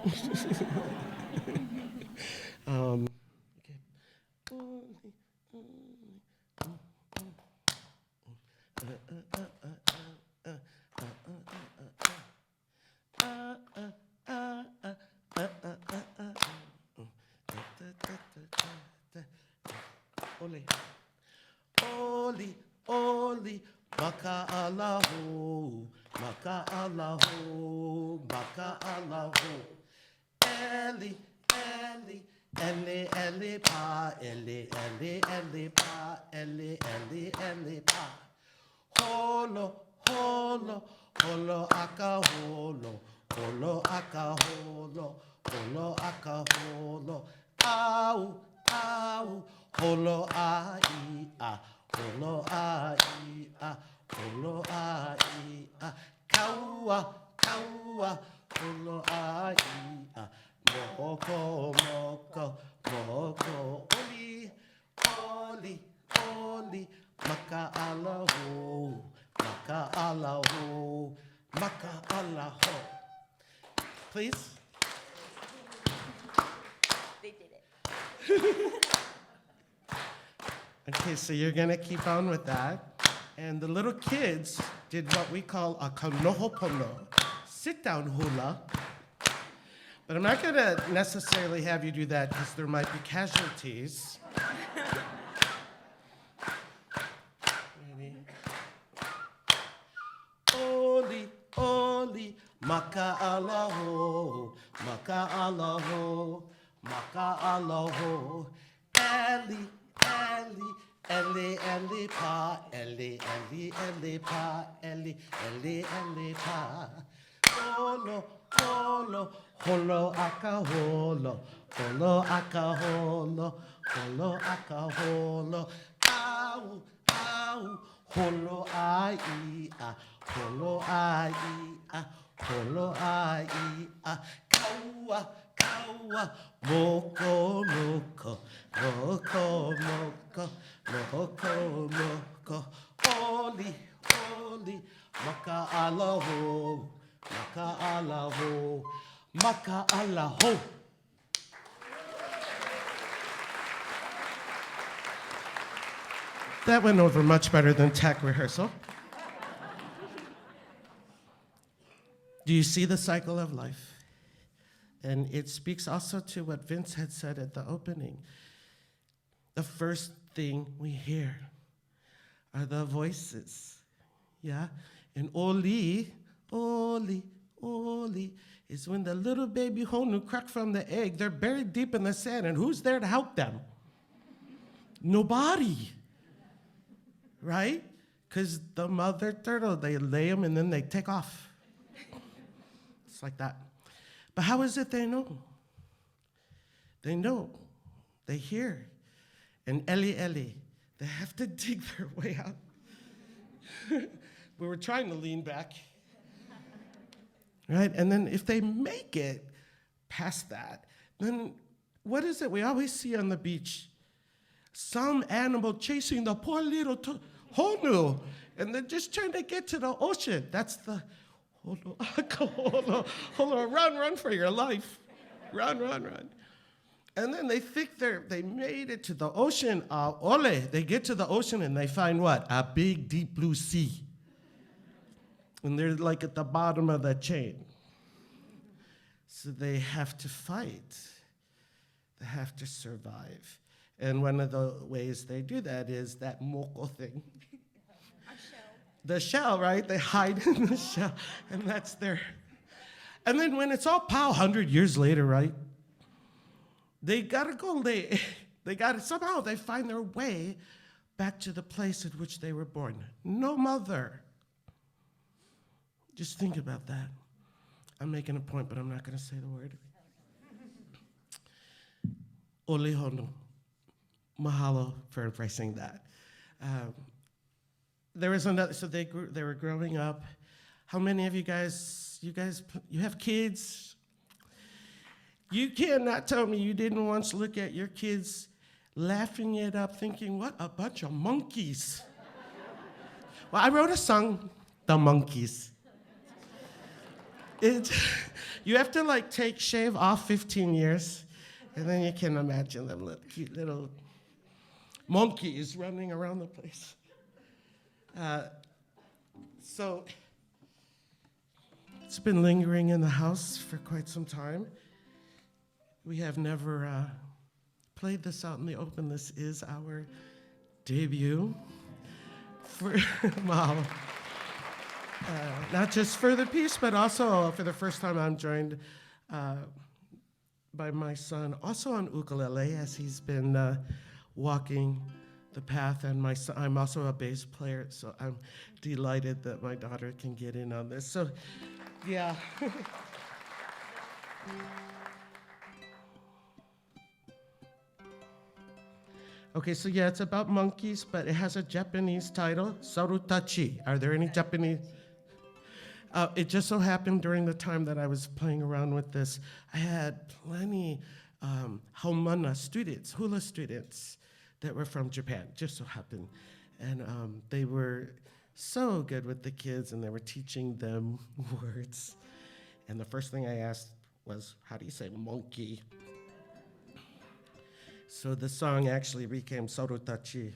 Oli, oli, oli, maka Allahu, maka Allahu, maka Allahu. Eli, Eli, Eli, Eli, pa, Eli, Eli, Eli, pa, Eli, Eli, Eli, pa. Holo, holo, holo, aka holo, holo, aka holo, holo, aka holo. Au, au, holo, ai, a, holo, ai, a, holo, ai, a. Kaua, kaua, holo, ai, a. Moko, moko, moko, oli, oli, oli, maka Allahu, maka Allahu, maka Allahu. Please. They did it. Okay, so you're gonna keep on with that. And the little kids did what we call a kanohopono, sit-down hula. But I'm not gonna necessarily have you do that because there might be casualties. Ready? Oli, oli, maka Allahu, maka Allahu, maka Allahu. Eli, Eli, Eli, Eli, pa, Eli, Eli, Eli, pa, Eli, Eli, Eli, pa. Holo, holo, holo, aka holo, holo, aka holo, holo, aka holo. Au, au, holo, ai, a, holo, ai, a, holo, ai, a. Kaua, kaua, moko, moko, moko, moko, moko, moko. Oli, oli, maka Allahu, maka Allahu, maka Allahu. That went over much better than tech rehearsal. Do you see the cycle of life? And it speaks also to what Vince had said at the opening. The first thing we hear are the voices, yeah? And Oli, Oli, Oli, is when the little baby honu crack from the egg. They're buried deep in the sand, and who's there to help them? Nobody, right? Because the mother turtle, they lay them and then they take off. It's like that. But how is it they know? They know, they hear. And Eli, Eli, they have to dig their way out. We were trying to lean back. Right? And then if they make it past that, then what is it we always see on the beach? Some animal chasing the poor little honu, and they're just trying to get to the ocean. That's the holo, run for your life. Run. And then they think they made it to the ocean. Ole, they get to the ocean and they find what? A big, deep blue sea. And they're like at the bottom of the chain. So they have to fight. They have to survive. And one of the ways they do that is that moko thing. The shell, right? They hide in the shell, and that's their. And then when it's all pow, 100 years later, right? They gotta go. They gotta somehow they find their way back to the place in which they were born. No mother. Just think about that. I'm making a point, but I'm not gonna say the word. Olihono. Mahalo for embracing that. There was another, so they were growing up. How many of you have kids? You cannot tell me you didn't once look at your kids laughing it up, thinking, what a bunch of monkeys. Well, I wrote a song, The Monkeys. You have to like shave off 15 years, and then you can imagine them cute little monkeys running around the place. So it's been lingering in the house for quite some time. We have never played this out in the open. This is our debut for Mahalo. Not just for the piece, but also for the first time I'm joined by my son, also on ukulele, as he's been walking the path, and I'm also a bass player, so I'm delighted that my daughter can get in on this. So, yeah. Okay, so yeah, it's about monkeys, but it has a Japanese title, Sarutachi. Are there any Japanese? It just so happened during the time that I was playing around with this, I had plenty haumana students, hula students, that were from Japan, just so happened. And they were so good with the kids, and they were teaching them words. And the first thing I asked was, how do you say monkey? So the song actually became Sarutachi.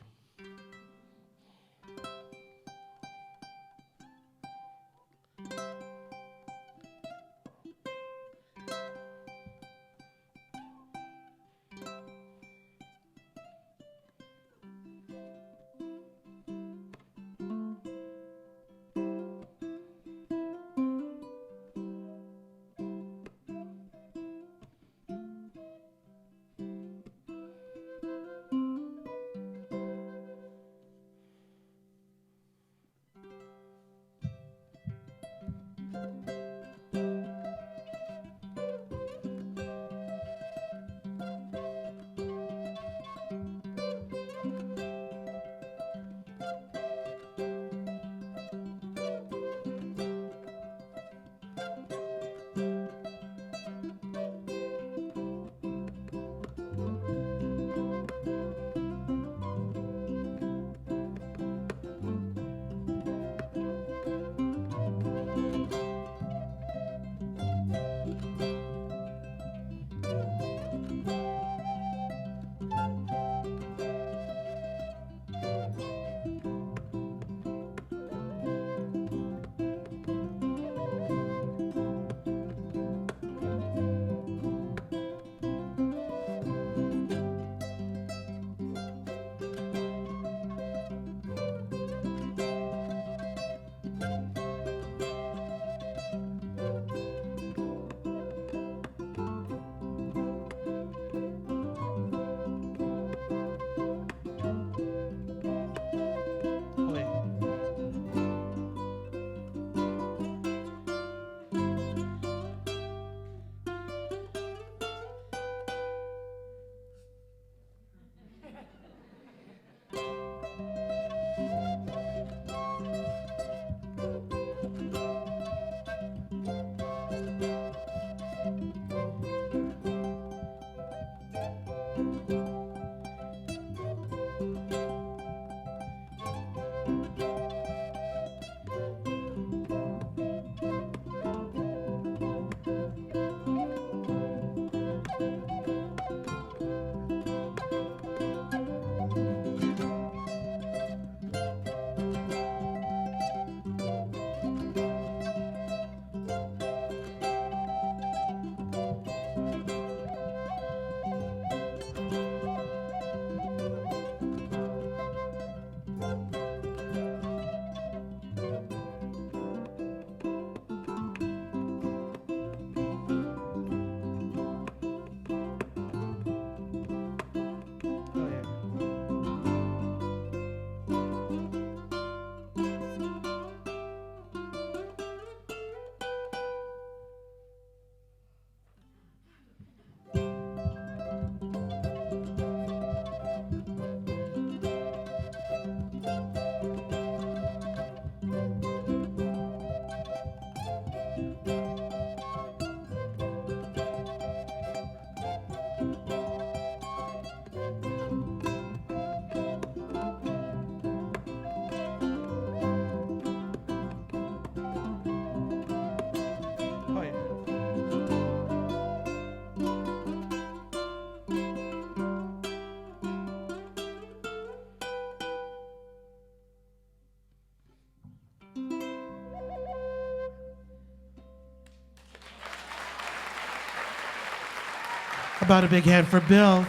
about a big hand for Bill.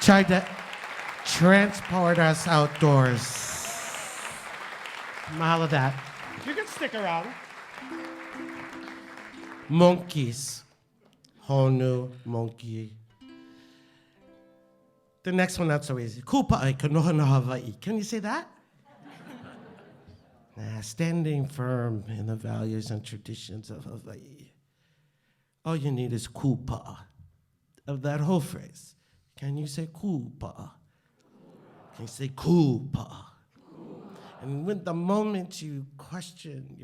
Tried to transport us outdoors. Mahalo that. You can stick around. Monkeys. Honu, monkey. The next one, not so easy. Kupa'i kanohana Hawaii. Can you say that? Standing firm in the values and traditions of Hawaii. All you need is kupa of that whole phrase. Can you say kupa? Can you say kupa? And when the moment you question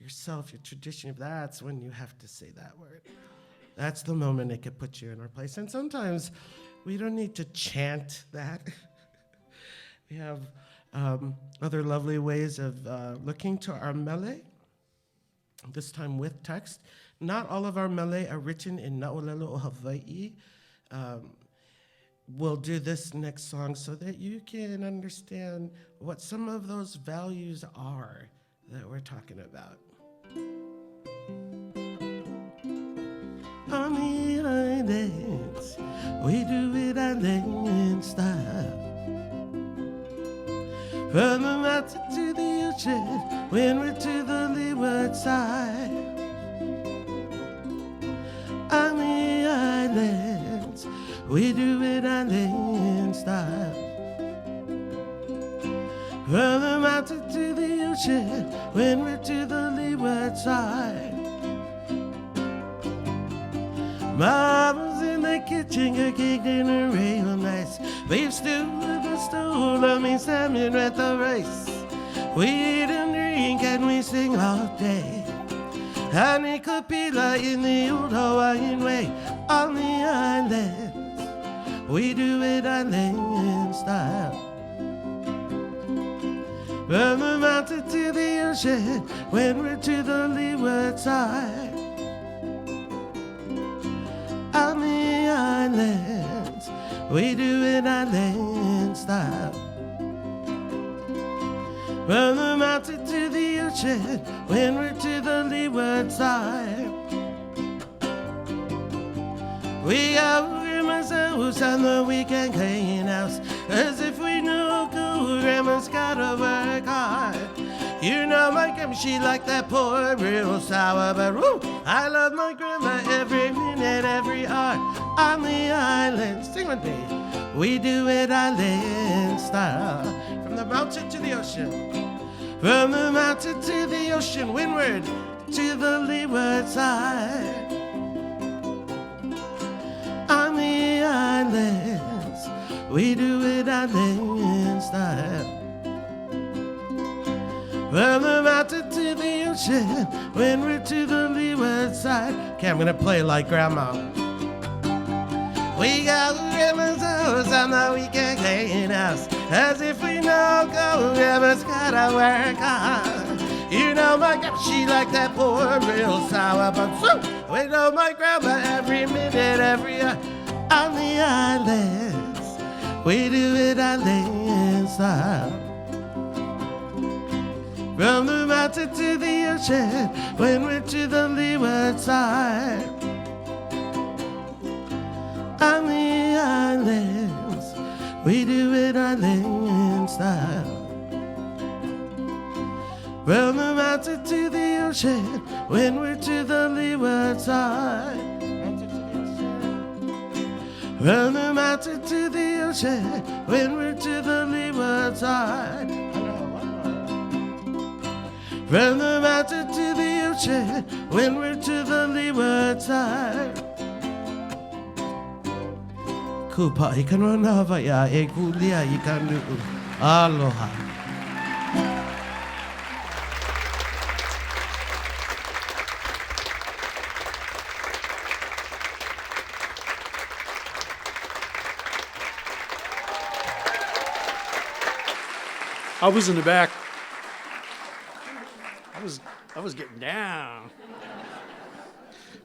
yourself, your tradition, that's when you have to say that word. That's the moment it could put you in our place. And sometimes we don't need to chant that. We have other lovely ways of looking to our mele, this time with text. Not all of our mele are written in Na'olelo o Hawaii. We'll do this next song so that you can understand what some of those values are that we're talking about. On the islands, we do it island style. From the mountain to the ocean, when we're to the leeward side. On the islands, we do it island style. From the mountain to the ocean, when we're to the leeward side. Mama's in the kitchen, cooking dinner real nice. Beef stew with a stool, me salmon with the rice. We eat and drink and we sing all day. Honey kapila in the old Hawaiian way. On the islands, we do it island style. From the mountain to the ocean, when we're to the leeward side. On the islands, we do it island style. From the mountain to the ocean, when we're to the leeward side. We go grandma's house on the weekend clean house, as if we knew good grandma's gotta work hard. You know my grandma, she like that poor real sour, but woo, I love my grandma every minute, every hour. On the island, sing with me, we do it island style. From the mountain to the ocean, from the mountain to the ocean, windward to the leeward side. On the islands, we do it island style. From the mountain to the ocean, when we're to the leeward side. Okay, I'm gonna play like grandma. We got grandma's house on the weekend clean house, as if we know go grandma's gotta work hard. You know my grandma, she like that poor real sour, but we know my grandma every minute, every hour. On the islands, we do it island style. From the mountain to the ocean, when we're to the leeward side. On the islands, we do it island style. From the mountain to the ocean, when we're to the leeward side. From the mountain to the ocean, when we're to the leeward side. From the mountain to the ocean, when we're to the leeward side. Kupa ikanona Hawaii e kulia ikanu. Aloha. I was in the back. I was getting down.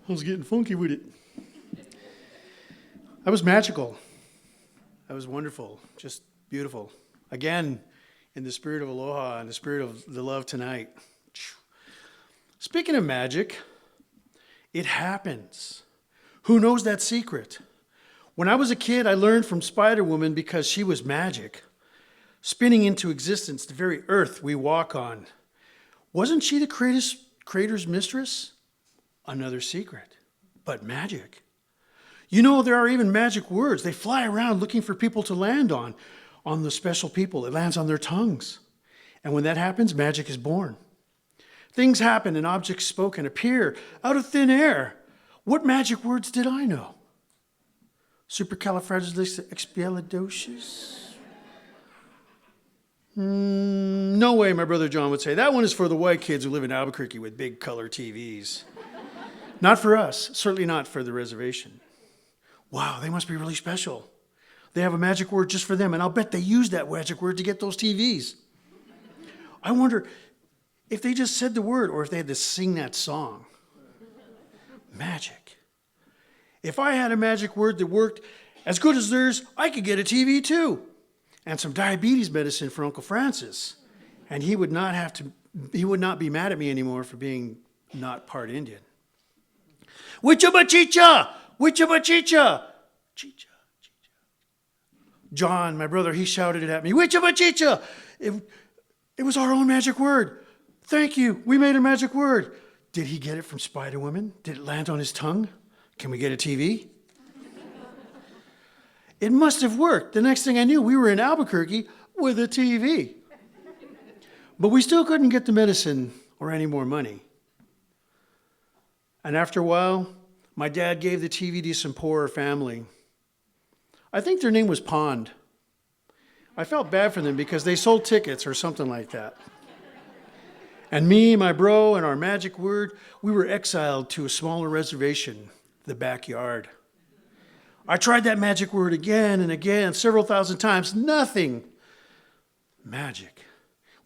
I was getting funky with it. That was magical. That was wonderful. Just beautiful. Again, in the spirit of aloha and the spirit of the love tonight. Speaking of magic, it happens. Who knows that secret? When I was a kid, I learned from Spider Woman because she was magic, spinning into existence the very earth we walk on. Wasn't she the Creator's mistress? Another secret, but magic. You know, there are even magic words. They fly around looking for people to land on the special people. It lands on their tongues. And when that happens, magic is born. Things happen and objects spoken appear out of thin air. What magic words did I know? Supercalifragilisticexpialidocious? No way, my brother John would say. That one is for the white kids who live in Albuquerque with big color TVs. Not for us, certainly not for the reservation. Wow, they must be really special. They have a magic word just for them, and I'll bet they use that magic word to get those TVs. I wonder if they just said the word or if they had to sing that song. Magic. If I had a magic word that worked as good as theirs, I could get a TV too. And some diabetes medicine for Uncle Francis. And he would not be mad at me anymore for being not part Indian. Wichabachicha! Wichabachicha! Chicha. John, my brother, he shouted it at me. Wichabachicha! It was our own magic word. Thank you. We made a magic word. Did he get it from Spider Woman? Did it land on his tongue? Can we get a TV? It must have worked. The next thing I knew, we were in Albuquerque with a TV. But we still couldn't get the medicine or any more money. And after a while, my dad gave the TV to some poorer family. I think their name was Pond. I felt bad for them because they sold tickets or something like that. And me, my bro, and our magic word, we were exiled to a smaller reservation, the backyard. I tried that magic word again and again, several thousand times. Nothing. Magic.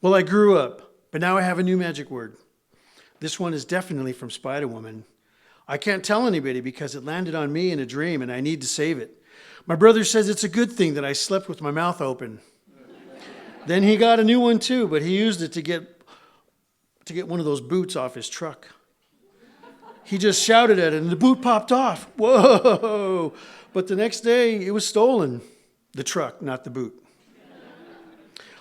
Well, I grew up, but now I have a new magic word. This one is definitely from Spider Woman. I can't tell anybody because it landed on me in a dream and I need to save it. My brother says it's a good thing that I slept with my mouth open. Then he got a new one too, but he used it to get one of those boots off his truck. He just shouted at it and the boot popped off. Whoa! But the next day it was stolen. The truck, not the boot.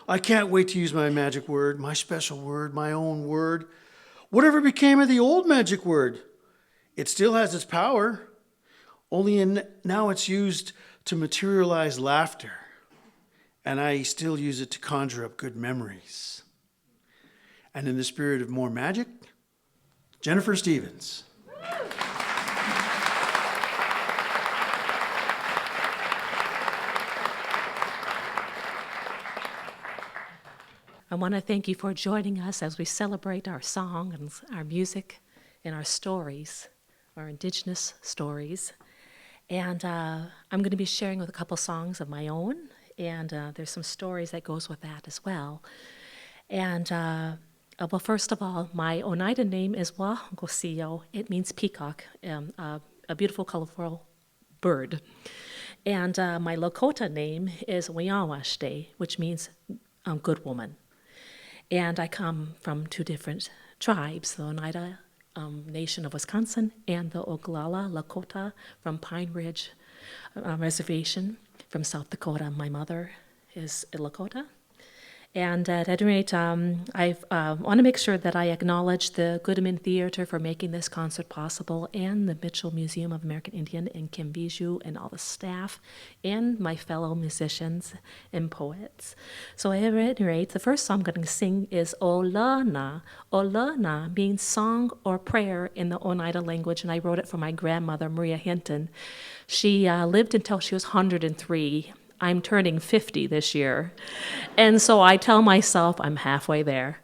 I can't wait to use my magic word, my special word, my own word. Whatever became of the old magic word? It still has its power. Only now it's used to materialize laughter. And I still use it to conjure up good memories. And in the spirit of more magic, Jennifer Stevens. I want to thank you for joining us as we celebrate our song and our music and our stories, our Indigenous stories. And I'm going to be sharing with a couple songs of my own, and there's some stories that goes with that as well. And well, first of all, my Oneida name is Wahongosio. It means peacock, a beautiful, colorful bird. And my Lakota name is Wiyawashte, which means good woman. And I come from two different tribes, the Oneida Nation of Wisconsin and the Oglala Lakota from Pine Ridge Reservation from South Dakota. My mother is a Lakota. And at any rate, I want to make sure that I acknowledge the Goodman Theater for making this concert possible, and the Mitchell Museum of American Indian and Kim Bijou and all the staff, and my fellow musicians and poets. So at any rate, the first song I'm going to sing is Olana. Olana means song or prayer in the Oneida language, and I wrote it for my grandmother, Maria Hinton. She lived until she was 103. I'm turning 50 this year. And so I tell myself I'm halfway there.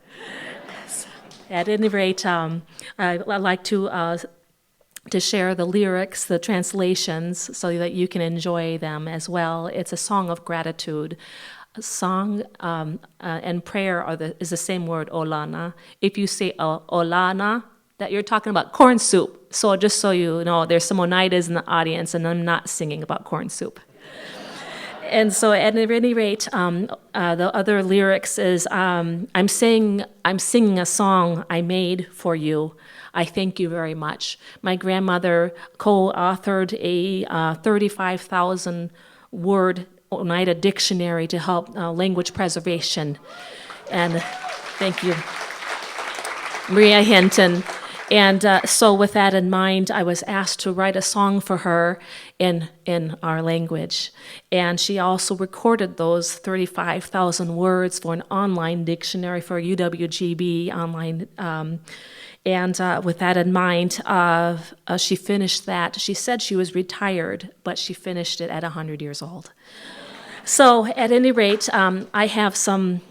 At any rate, I'd like to share the lyrics, the translations, so that you can enjoy them as well. It's a song of gratitude. Song and prayer is the same word, olana. If you say olana, that you're talking about corn soup. So just so you know, there's some Oneidas in the audience, and I'm not singing about corn soup. And so, at any rate, the other lyrics is I'm singing a song I made for you. I thank you very much. My grandmother co-authored a 35,000 word Oneida dictionary to help language preservation. And thank you, Maria Hinton. And so with that in mind, I was asked to write a song for her in our language. And she also recorded those 35,000 words for an online dictionary for UWGB online. And with that in mind, she finished that. She said she was retired, but she finished it at 100 years old. So at any rate, I have some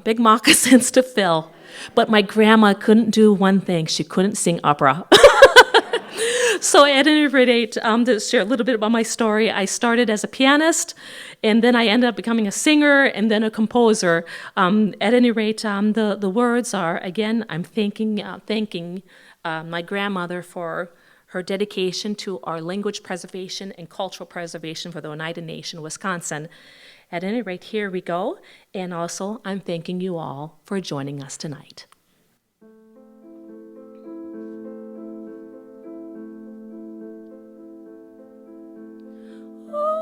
big moccasins to fill. But my grandma couldn't do one thing. She couldn't sing opera. So at any rate, to share a little bit about my story, I started as a pianist, and then I ended up becoming a singer and then a composer. At any rate, the words are, again, I'm thanking my grandmother for her dedication to our language preservation and cultural preservation for the Oneida Nation, Wisconsin. At any rate, here we go. And also, I'm thanking you all for joining us tonight. No.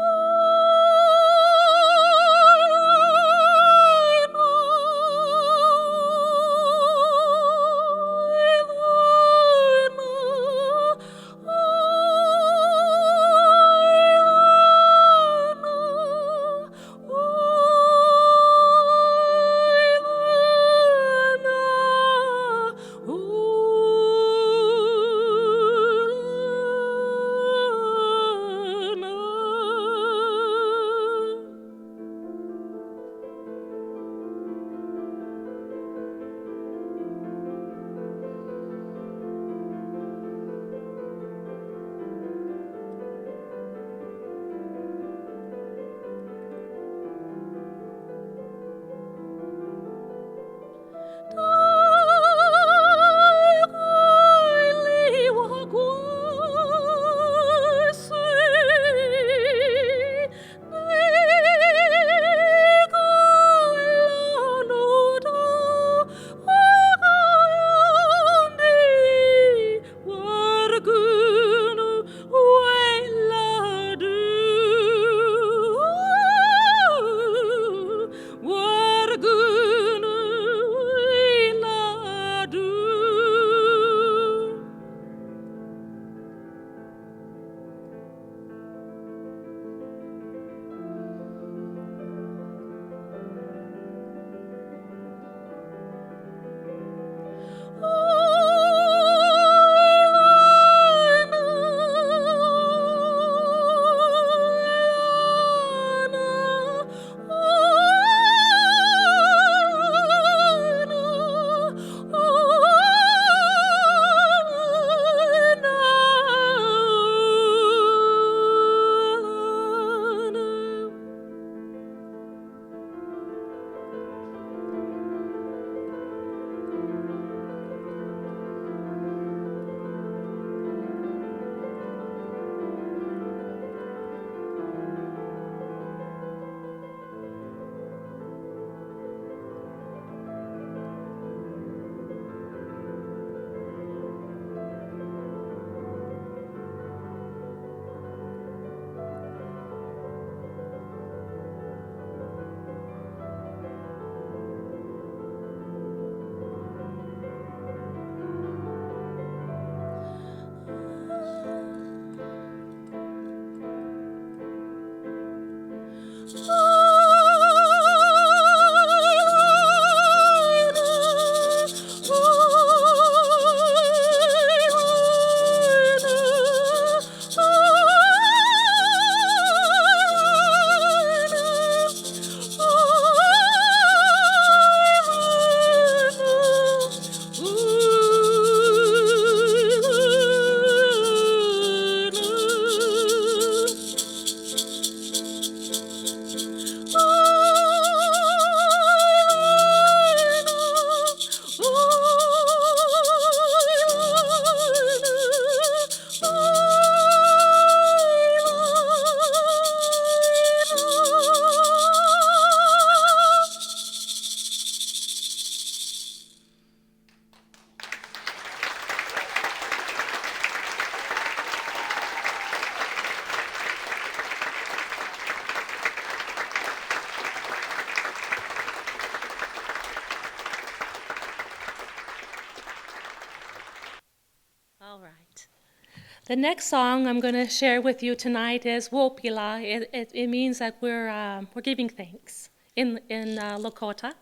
The next song I'm going to share with you tonight is Wopila. It means that we're giving thanks in Lakota.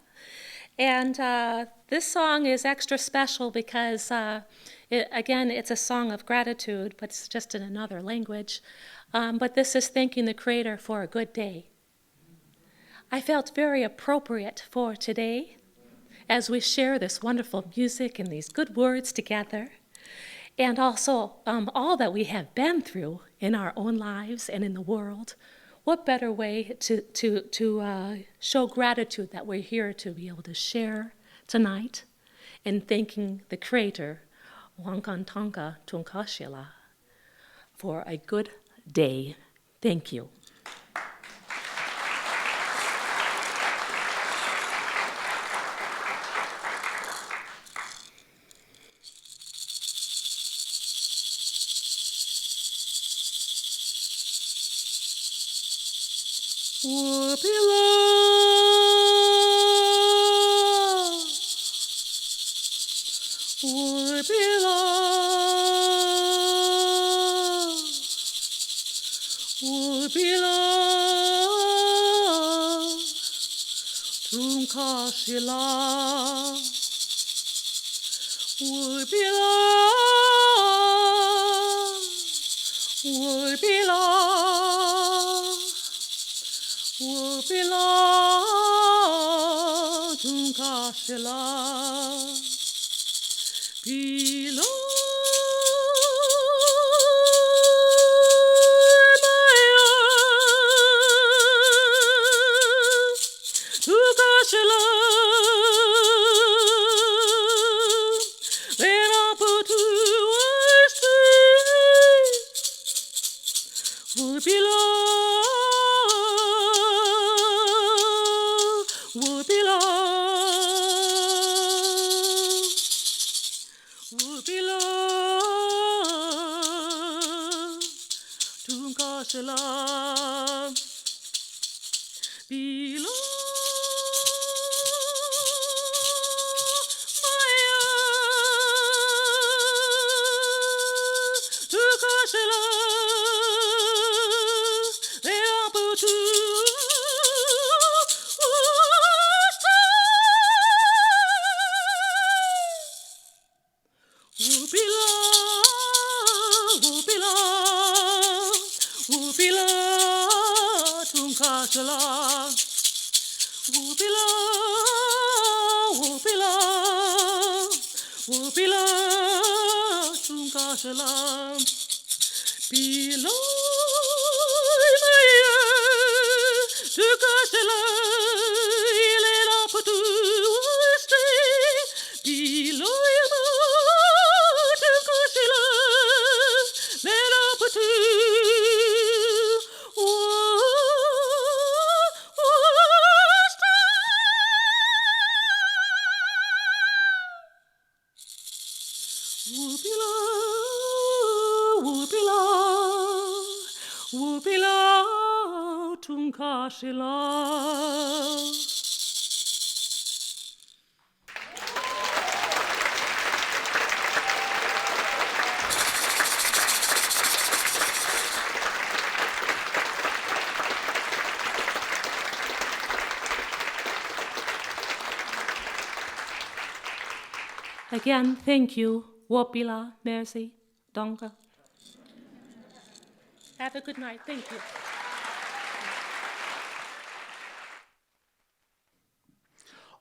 And this song is extra special because, again, it's a song of gratitude, but it's just in another language. But this is thanking the Creator for a good day. I felt very appropriate for today as we share this wonderful music and these good words together. And also all that we have been through in our own lives and in the world. What better way to show gratitude that we're here to be able to share tonight in thanking the Creator, Wankantanka Tunkashila, for a good day. Thank you. Wopila, Wopila, Wopila, Tunkashila, Wopila, Wopila. Wopila, Tunkashila, Pila, Maya, Tunkashila, Lena Putu, Wopila. Wopila, Wopila, Tunkashila, Pila, Maya, Tunkashila, Lea Putu. Wopila, Wopila, Wopila, Tunkashila, Wopila, Wopila, Wopila, Tunkashila, Pila, Maya, Tunkashila, Ilena Putu, Pila, Wopila, Wopila, Wopila, Tunkashila. Again, thank you. Wopila, merci, donka. Have a good night. Thank you.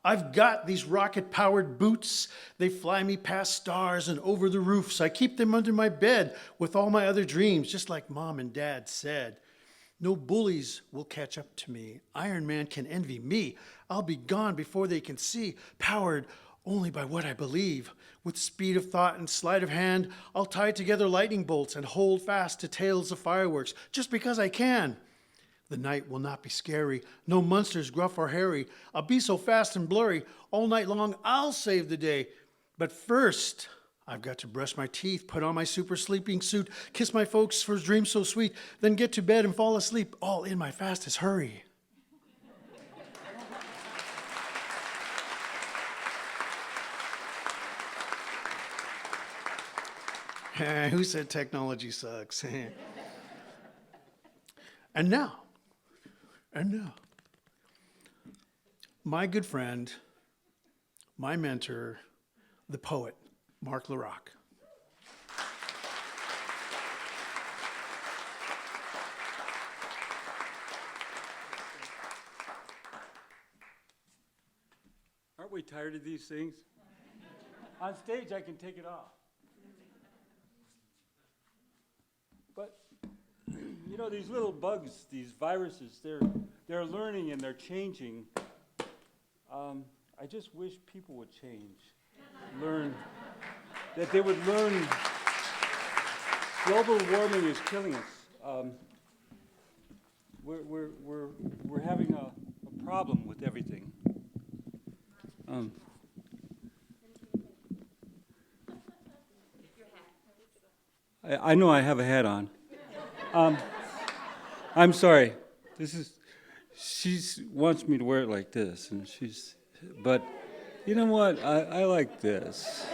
I've got these rocket-powered boots. They fly me past stars and over the roofs. I keep them under my bed with all my other dreams, just like Mom and Dad said. No bullies will catch up to me. Iron Man can envy me. I'll be gone before they can see, powered only by what I believe. With speed of thought and sleight of hand, I'll tie together lightning bolts and hold fast to tails of fireworks, just because I can. The night will not be scary, no monsters gruff or hairy. I'll be so fast and blurry, all night long I'll save the day. But first, I've got to brush my teeth, put on my super sleeping suit, kiss my folks for dreams so sweet, then get to bed and fall asleep, all in my fastest hurry. Who said technology sucks? And now, my good friend, my mentor, the poet, Mark LaRoque. Aren't we tired of these things? On stage, I can take it off. But, you know, these little bugs, these viruses, they're learning and they're changing. I just wish people would change, that they would learn global warming is killing us. We're having a problem with everything. I know I have a hat on. I'm sorry. She wants me to wear it like this, but you know what? I like this.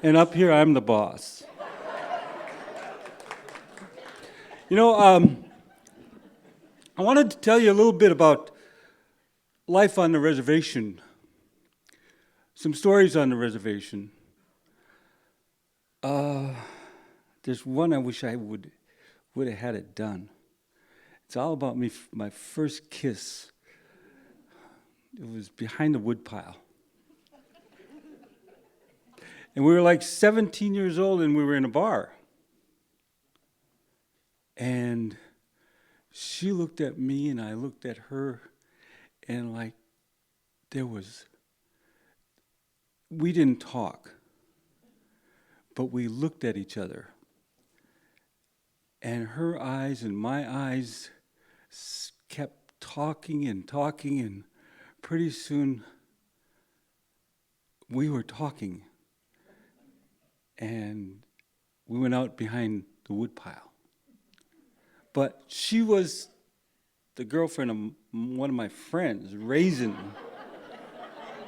And up here, I'm the boss. You know, I wanted to tell you a little bit about life on the reservation, some stories on the reservation. There's one I wish I would have had it done. It's all about me, my first kiss. It was behind the woodpile. And we were like 17 years old and we were in a bar. And she looked at me and I looked at her and like we didn't talk, but we looked at each other. And her eyes and my eyes kept talking, and pretty soon we were talking. And we went out behind the woodpile. But she was the girlfriend of one of my friends, Raisin.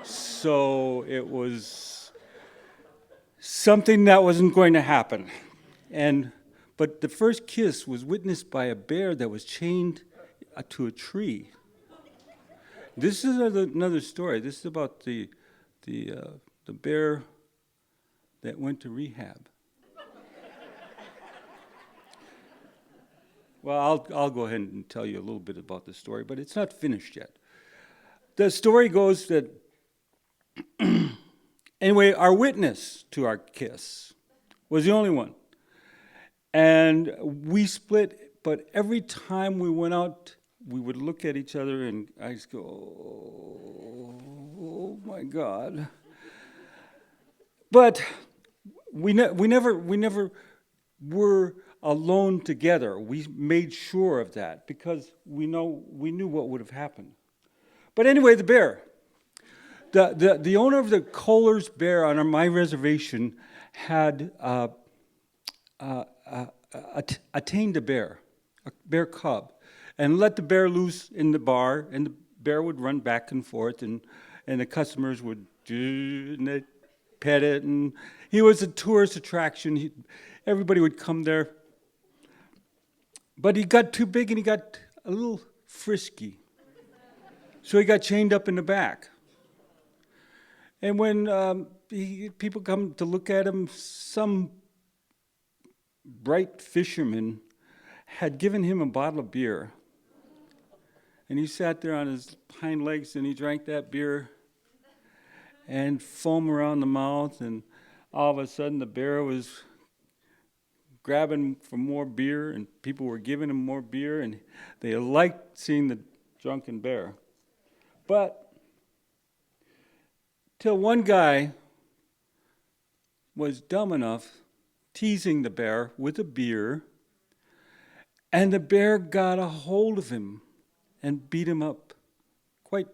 So it was something that wasn't going to happen. But the first kiss was witnessed by a bear that was chained to a tree. This is another story. This is about the bear that went to rehab. Well, I'll go ahead and tell you a little bit about the story, but it's not finished yet. The story goes that, anyway, our witness to our kiss was the only one. And we split, but every time we went out, we would look at each other and I just go, oh my God. But we never were alone together. We made sure of that because we knew what would have happened. But anyway, the bear. The owner of the Kohler's bear on my reservation had attained a bear cub, and let the bear loose in the bar, and the bear would run back and forth, and the customers would pet it, and he was a tourist attraction. Everybody would come there. But he got too big and he got a little frisky. So he got chained up in the back. And when people come to look at him, some bright fisherman had given him a bottle of beer. And he sat there on his hind legs and he drank that beer and foam around the mouth, and all of a sudden the bear was grabbing for more beer and people were giving him more beer, and they liked seeing the drunken bear. But till one guy was dumb enough teasing the bear with a beer, and the bear got a hold of him and beat him up quite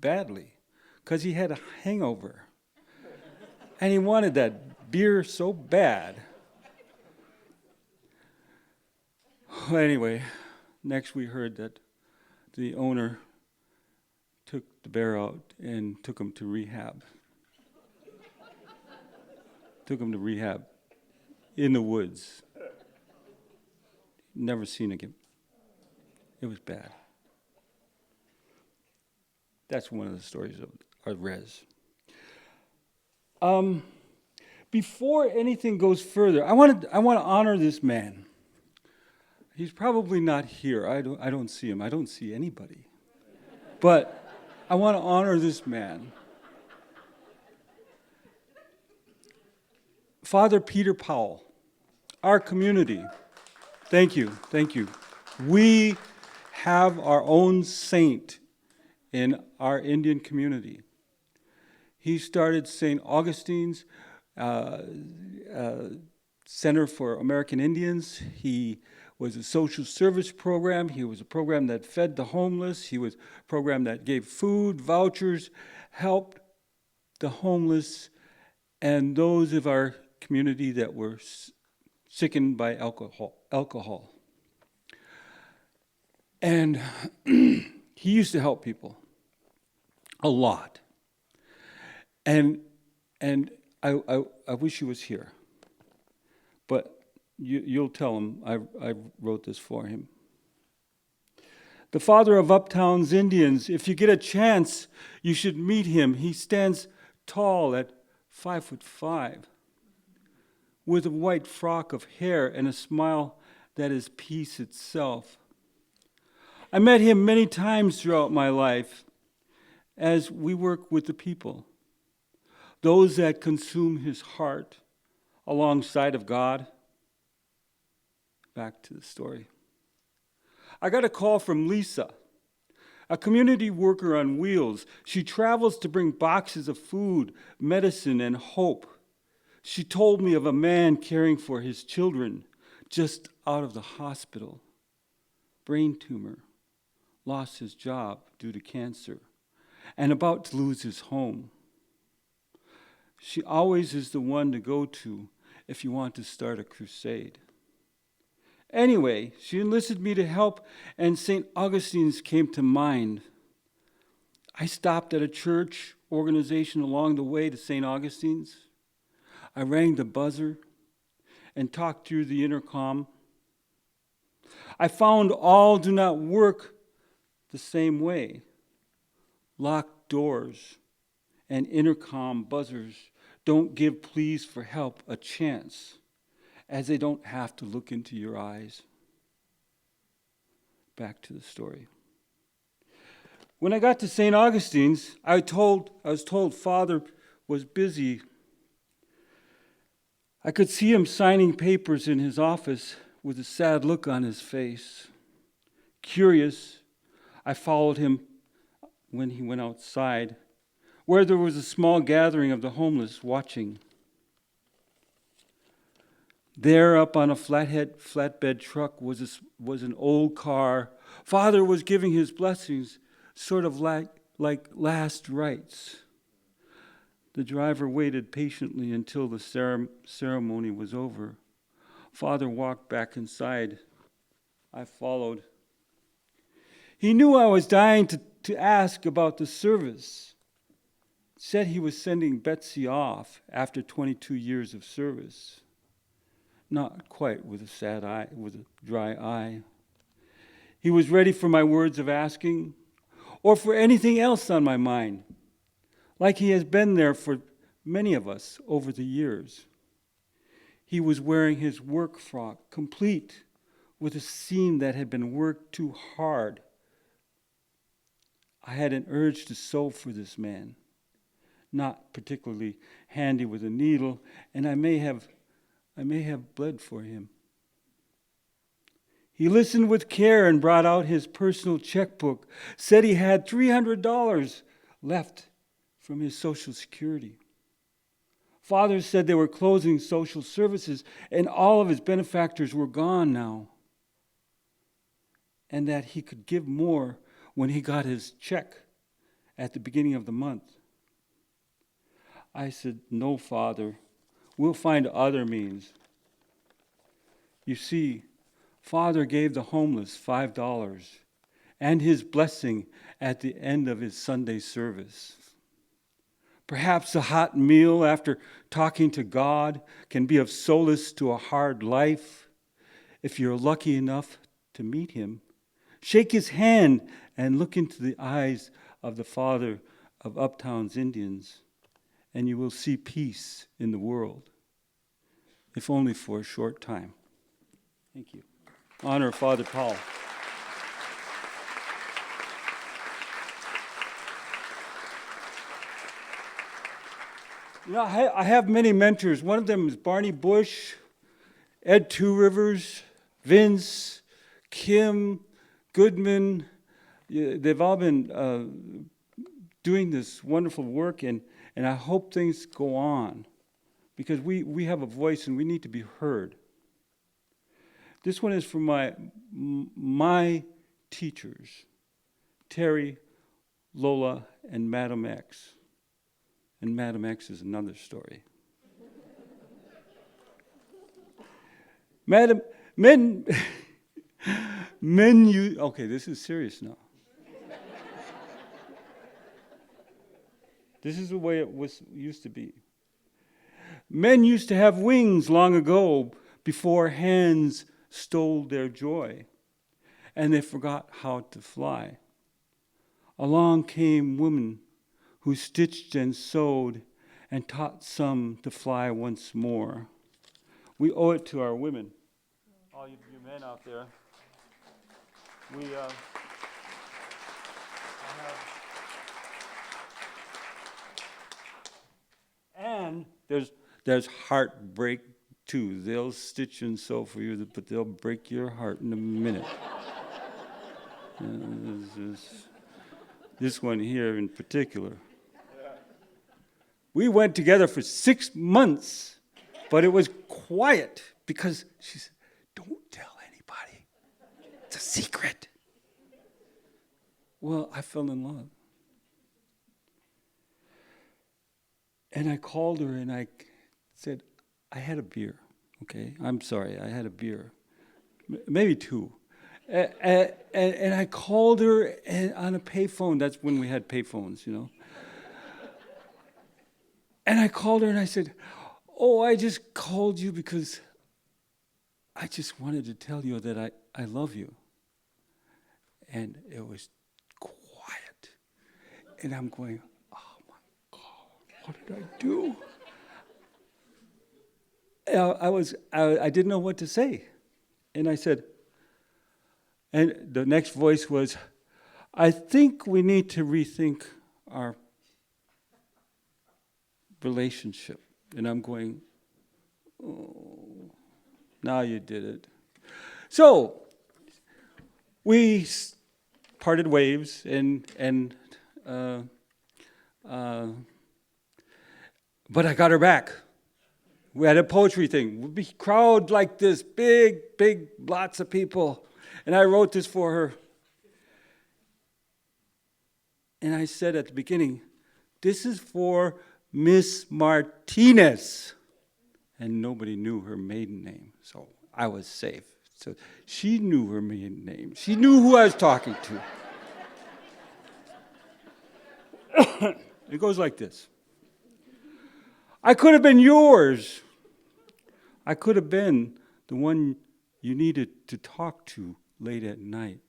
badly because he had a hangover. And he wanted that beer so bad. Well, anyway, next we heard that the owner took the bear out and took him to rehab. Took him to rehab in the woods. Never seen again. It was bad. That's one of the stories of our res. Before anything goes further, I want to honor this man. He's probably not here. I don't see him. I don't see anybody. But I want to honor this man. Father Peter Powell, our community. Thank you. We have our own saint in our Indian community. He started St. Augustine's Center for American Indians. He was a social service program. He was a program that fed the homeless. He was a program that gave food, vouchers, helped the homeless, and those of our community that were sickened by alcohol. And he used to help people a lot. And I wish he was here. But you'll tell him I wrote this for him. The father of Uptown's Indians, if you get a chance, you should meet him. He stands tall at 5'5", with a white frock of hair and a smile that is peace itself. I met him many times throughout my life as we work with the people, those that consume his heart alongside of God. Back to the story. I got a call from Lisa, a community worker on wheels. She travels to bring boxes of food, medicine, and hope. She told me of a man caring for his children just out of the hospital. Brain tumor, lost his job due to cancer, and about to lose his home. She always is the one to go to if you want to start a crusade. Anyway, she enlisted me to help, and St. Augustine's came to mind. I stopped at a church organization along the way to St. Augustine's. I rang the buzzer and talked through the intercom. I found all do not work the same way. Locked doors and intercom buzzers don't give pleas for help a chance, as they don't have to look into your eyes. Back to the story. When I got to St. Augustine's, I was told Father was busy. I could see him signing papers in his office with a sad look on his face. Curious, I followed him when he went outside, where there was a small gathering of the homeless watching. There, up on a flatbed truck, was an old car. Father was giving his blessings, sort of like last rites. The driver waited patiently until the ceremony was over. Father walked back inside. I followed. He knew I was dying to ask about the service. Said he was sending Betsy off after 22 years of service. Not quite with a sad eye, with a dry eye. He was ready for my words of asking, or for anything else on my mind, like he has been there for many of us over the years. He was wearing his work frock, complete with a seam that had been worked too hard. I had an urge to sew for this man, not particularly handy with a needle, and I may have bled for him. He listened with care and brought out his personal checkbook, said he had $300 left from his Social Security. Father said they were closing social services and all of his benefactors were gone now, and that he could give more when he got his check at the beginning of the month. I said, "No, Father, we'll find other means." You see, Father gave the homeless $5 and his blessing at the end of his Sunday service. Perhaps a hot meal after talking to God can be of solace to a hard life. If you're lucky enough to meet him, shake his hand and look into the eyes of the father of Uptown's Indians, and you will see peace in the world, if only for a short time. Thank you. Honor Father Paul. You know, I have many mentors. One of them is Barney Bush, Ed Two Rivers, Vince, Kim, Goodman. They've all been doing this wonderful work, and I hope things go on, because we have a voice and we need to be heard. This one is from my teachers, Terry, Lola, and Madam X. And Madam X is another story. Men, okay, this is serious now. This is the way it used to be. Men used to have wings long ago before hands stole their joy, and they forgot how to fly. Along came women who stitched and sewed and taught some to fly once more. We owe it to our women. All you men out there. And there's heartbreak too. They'll stitch and sew for you, but they'll break your heart in a minute. This one here in particular. We went together for 6 months, but it was quiet because she said, "Don't tell anybody. It's a secret." Well, I fell in love. And I called her and I said, "I had a beer, okay? I'm sorry, I had a beer. Maybe 2. And I called her on a payphone. That's when we had payphones, you know. And I called her and I said, "Oh, I just called you because I just wanted to tell you that I love you." And it was quiet. And I'm going, "Oh my God, what did I do?" I didn't know what to say. And I said, and the next voice was, "I think we need to rethink our relationship." And I'm going, "Oh, now you did it." So we parted ways, but I got her back. We had a poetry thing. We crowd like this, big, lots of people. And I wrote this for her. And I said at the beginning, "This is for Miss Martinez." And nobody knew her maiden name, so I was safe. So she knew her maiden name. She knew who I was talking to. It goes like this. I could have been yours. I could have been the one you needed to talk to late at night.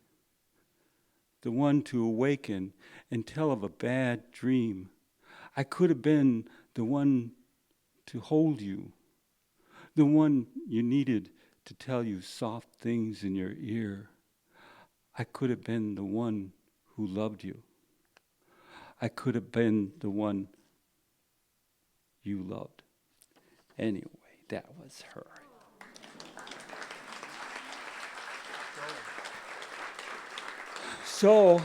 The one to awaken and tell of a bad dream. I could have been the one to hold you. The one you needed to tell you soft things in your ear. I could have been the one who loved you. I could have been the one you loved. Anyway, that was her. So,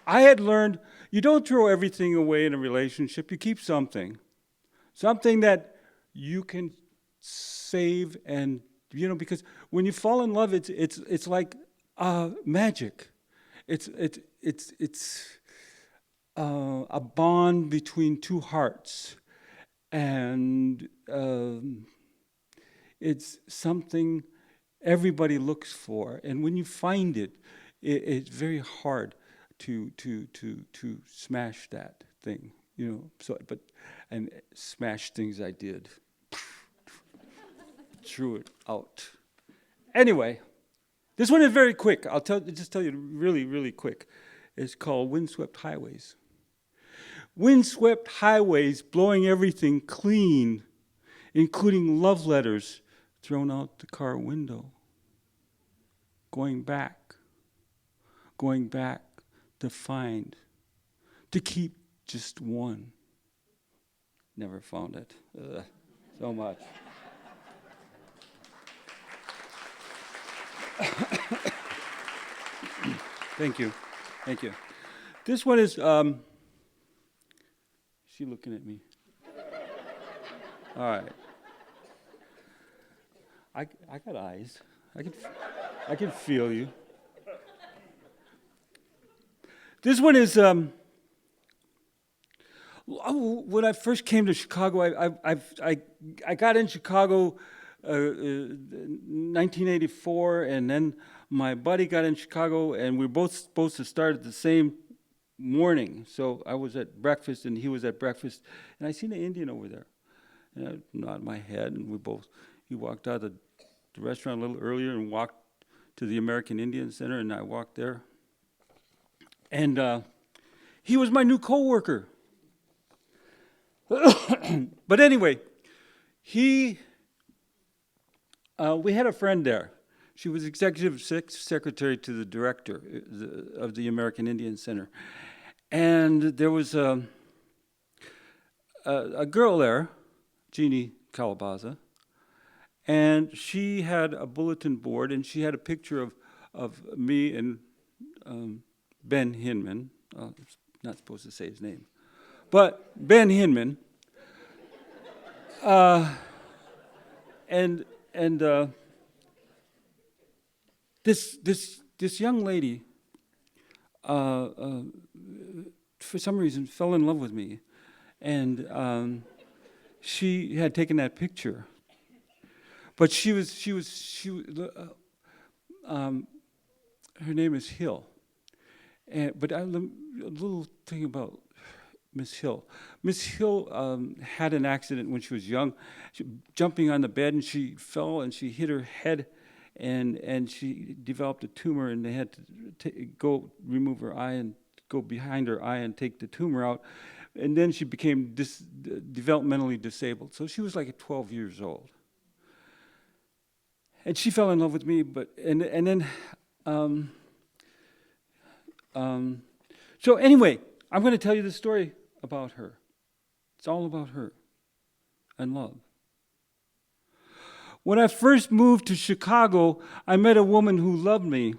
I had learned you don't throw everything away in a relationship. You keep something. Something that you can save, and because when you fall in love, it's like magic. It's a bond between two hearts, and it's something everybody looks for. And when you find it, it's very hard to smash that thing. And smash things I did. Threw it out. Anyway, this one is very quick. Just tell you really, really quick. It's called Windswept Highways. Windswept highways blowing everything clean, including love letters thrown out the car window. Going back to find, to keep just one. Never found it. So much. Thank you. This one is, she looking at me. All right. I got eyes. I can feel you. This one is, when I first came to Chicago, I got in Chicago 1984, and then my buddy got in Chicago, and we were both supposed to start at the same morning. So I was at breakfast, and he was at breakfast, and I seen an Indian over there. And I nodded my head, and he walked out of the restaurant a little earlier and walked to the American Indian Center, and I walked there. And he was my new coworker. But anyway, we had a friend there. She was executive secretary to the director of the American Indian Center. And there was a girl there, Jeannie Calabaza, and she had a bulletin board, and she had a picture of me and Ben Hinman. Not supposed to say his name. But Ben Hinman, this young lady, for some reason, fell in love with me, and she had taken that picture. But her name is Hill, but a little thing about Miss Hill. Miss Hill had an accident when she was young, jumping on the bed, and she fell and she hit her head, and she developed a tumor, and they had to go remove her eye and go behind her eye and take the tumor out, and then she became developmentally disabled. So she was like 12 years old, and she fell in love with me. So anyway, I'm going to tell you the story about her. It's all about her and love. When I first moved to Chicago, I met a woman who loved me.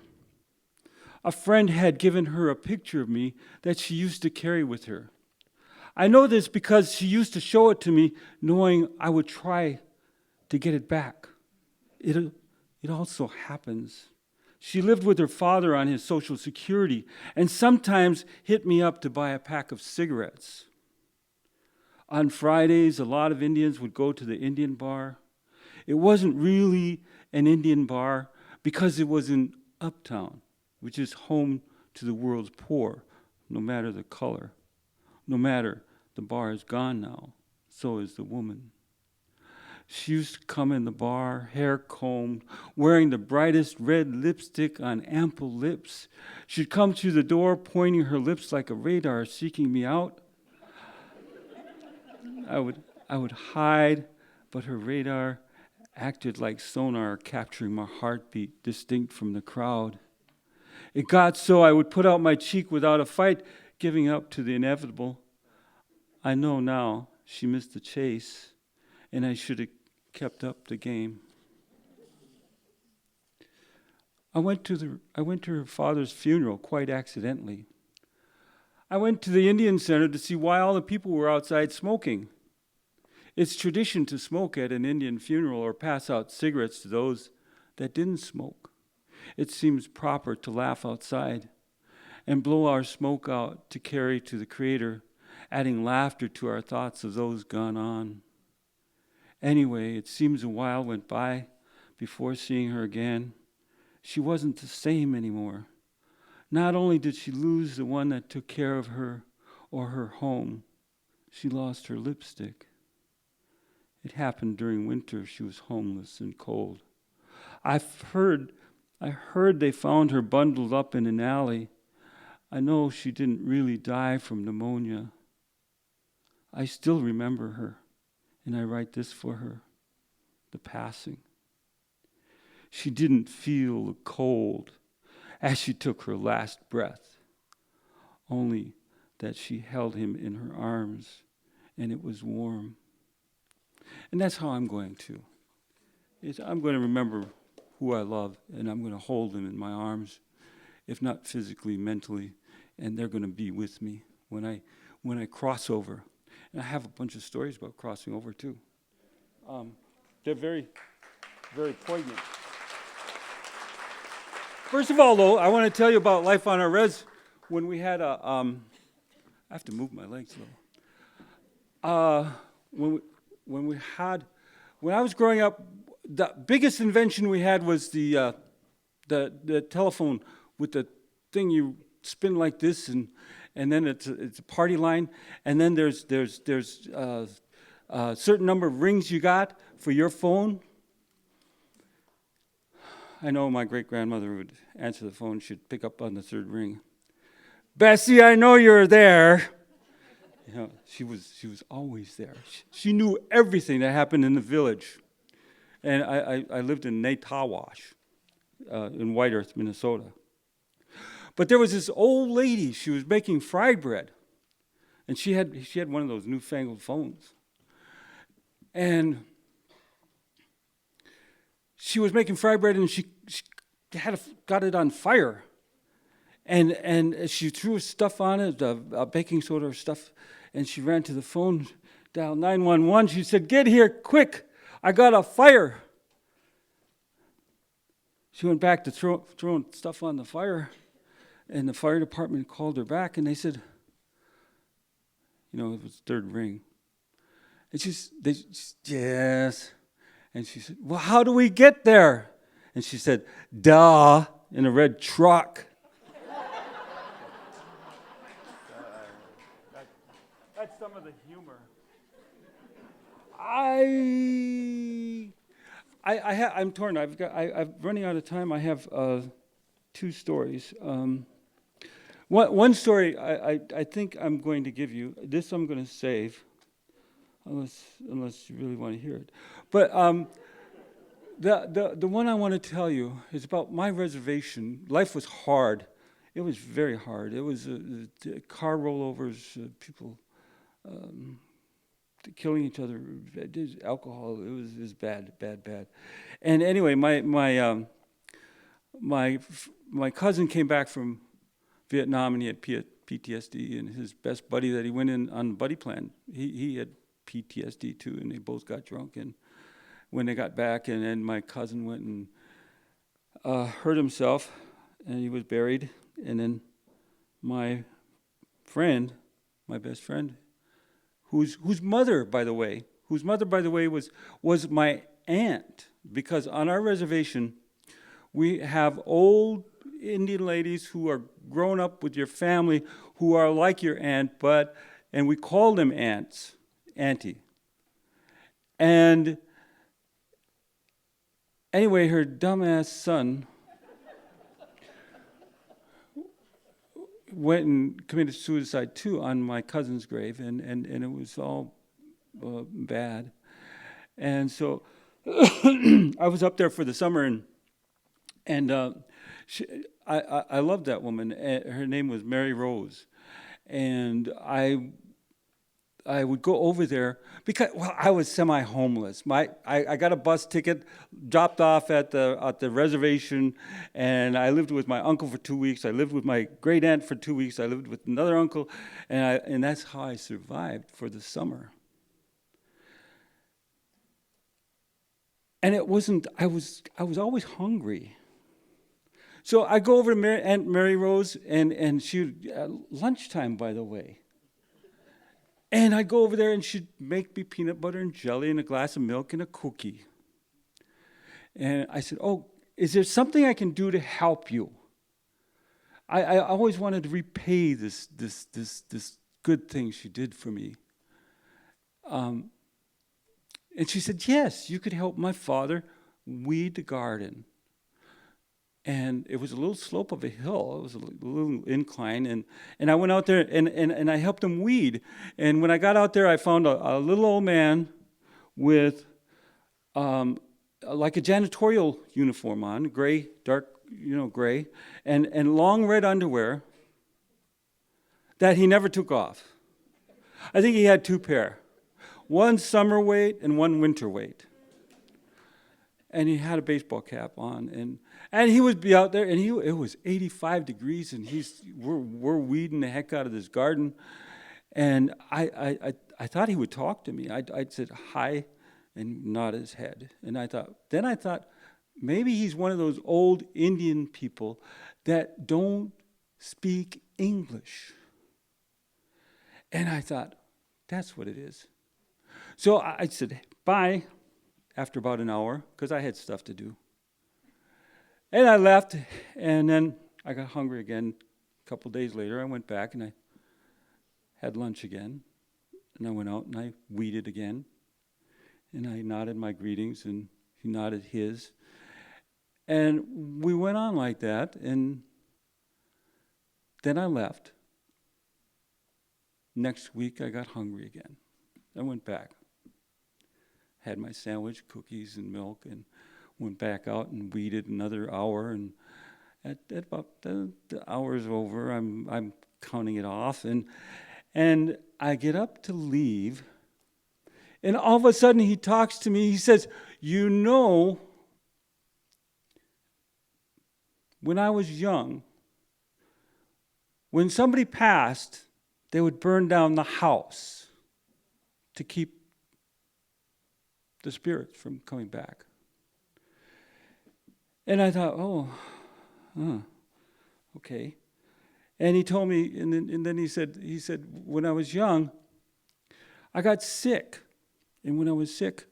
A friend had given her a picture of me that she used to carry with her. I know this because she used to show it to me, knowing I would try to get it back. It also happens. She lived with her father on his Social Security and sometimes hit me up to buy a pack of cigarettes. On Fridays, a lot of Indians would go to the Indian bar. It wasn't really an Indian bar because it was in Uptown, which is home to the world's poor, no matter the color. No matter, the bar is gone now, so is the woman. She used to come in the bar, hair combed, wearing the brightest red lipstick on ample lips. She'd come through the door, pointing her lips like a radar, seeking me out. I would hide, but her radar acted like sonar, capturing my heartbeat distinct from the crowd. It got so I would put out my cheek without a fight, giving up to the inevitable. I know now she missed the chase, and I should have kept up the game. I went to her father's funeral quite accidentally. I went to the Indian Center to see why all the people were outside smoking. It's tradition to smoke at an Indian funeral or pass out cigarettes to those that didn't smoke. It seems proper to laugh outside and blow our smoke out to carry to the Creator, adding laughter to our thoughts of those gone on. Anyway, it seems a while went by before seeing her again. She wasn't the same anymore. Not only did she lose the one that took care of her or her home, she lost her lipstick. It happened during winter. She was homeless and cold. I heard they found her bundled up in an alley. I know she didn't really die from pneumonia. I still remember her, and I write this for her, the passing. She didn't feel the cold as she took her last breath, only that she held him in her arms, and it was warm. And that's how I'm going to. I'm going to remember who I love, and I'm going to hold them in my arms, if not physically, mentally, and they're going to be with me when I cross over. And I have a bunch of stories about crossing over too. They're very, very poignant. First of all, though, I want to tell you about life on our res when we had a. I have to move my legs though. When I was growing up, the biggest invention we had was the telephone with the thing you spin like this, and then it's a party line, and then there's a certain number of rings you got for your phone. I know my great-grandmother would answer the phone. She'd pick up on the third ring. Bessie, I know you're there. You know, she was always there. She knew everything that happened in the village. And I lived in Natawash, in White Earth, Minnesota. But there was this old lady. She was making fried bread, and she had one of those newfangled phones. And she was making fried bread, and she got it on fire. And she threw stuff on it, baking soda or stuff, and she ran to the phone, dialed 911. She said, "Get here quick, I got a fire." She went back to throwing stuff on the fire, and the fire department called her back, and they said, it was third ring. And yes. And she said, "Well, how do we get there?" And she said, "Duh, in a red truck." That's some of the humor. I'm torn. I'm running out of time. I have two stories. One story I think I'm going to give you. This I'm going to save, unless you really want to hear it. But the one I want to tell you is about my reservation. Life was hard. It was very hard. It was car rollovers, people killing each other, alcohol. It was bad. And anyway, my cousin came back from Vietnam, and he had PTSD, and his best buddy that he went in on buddy plan, he had PTSD too, and they both got drunk. And when they got back, and then my cousin went and hurt himself, and he was buried. And then my best friend, whose mother, by the way, was my aunt, because on our reservation we have old Indian ladies who are grown up with your family, who are like your aunt, and we call them auntie. And anyway, her dumbass son went and committed suicide too on my cousin's grave, and it was all bad. And so I was up there for the summer, and I loved that woman. Her name was Mary Rose, and I would go over there because I was semi-homeless. I got a bus ticket, dropped off at the reservation, and I lived with my uncle for 2 weeks. I lived with my great aunt for 2 weeks. I lived with another uncle, and that's how I survived for the summer. And it wasn't. I was always hungry. So I go over to Aunt Mary Rose, and she lunchtime, by the way. And I'd go over there, and she'd make me peanut butter and jelly and a glass of milk and a cookie. And I said, "Oh, is there something I can do to help you?" I always wanted to repay this good thing she did for me. And she said, yes, you could help my father weed the garden. And it was a little slope of a hill. It was a little incline. And I went out there and I helped him weed. And when I got out there, I found a little old man with like a janitorial uniform on, gray, dark, gray, and long red underwear that he never took off. I think he had 2 pair. One summer weight and one winter weight. And he had a baseball cap on, and he would be out there, and it was 85 degrees, and we're weeding the heck out of this garden, and I thought he would talk to me. I said hi, and nod his head, and I thought maybe he's one of those old Indian people that don't speak English, and I thought that's what it is. So I said bye. After about an hour, because I had stuff to do. And I left, and then I got hungry again. A couple days later, I went back, and I had lunch again. And I went out, and I weeded again. And I nodded my greetings, and he nodded his. And we went on like that, and then I left. Next week, I got hungry again. I went back. Had my sandwich, cookies, and milk, and went back out and weeded another hour. And at about the hour's over, I'm counting it off, and I get up to leave, and all of a sudden he talks to me. He says, when I was young, when somebody passed, they would burn down the house to keep the spirits from coming back. And I thought, okay. And he told me, and then he said, when I was young, I got sick. And when I was sick,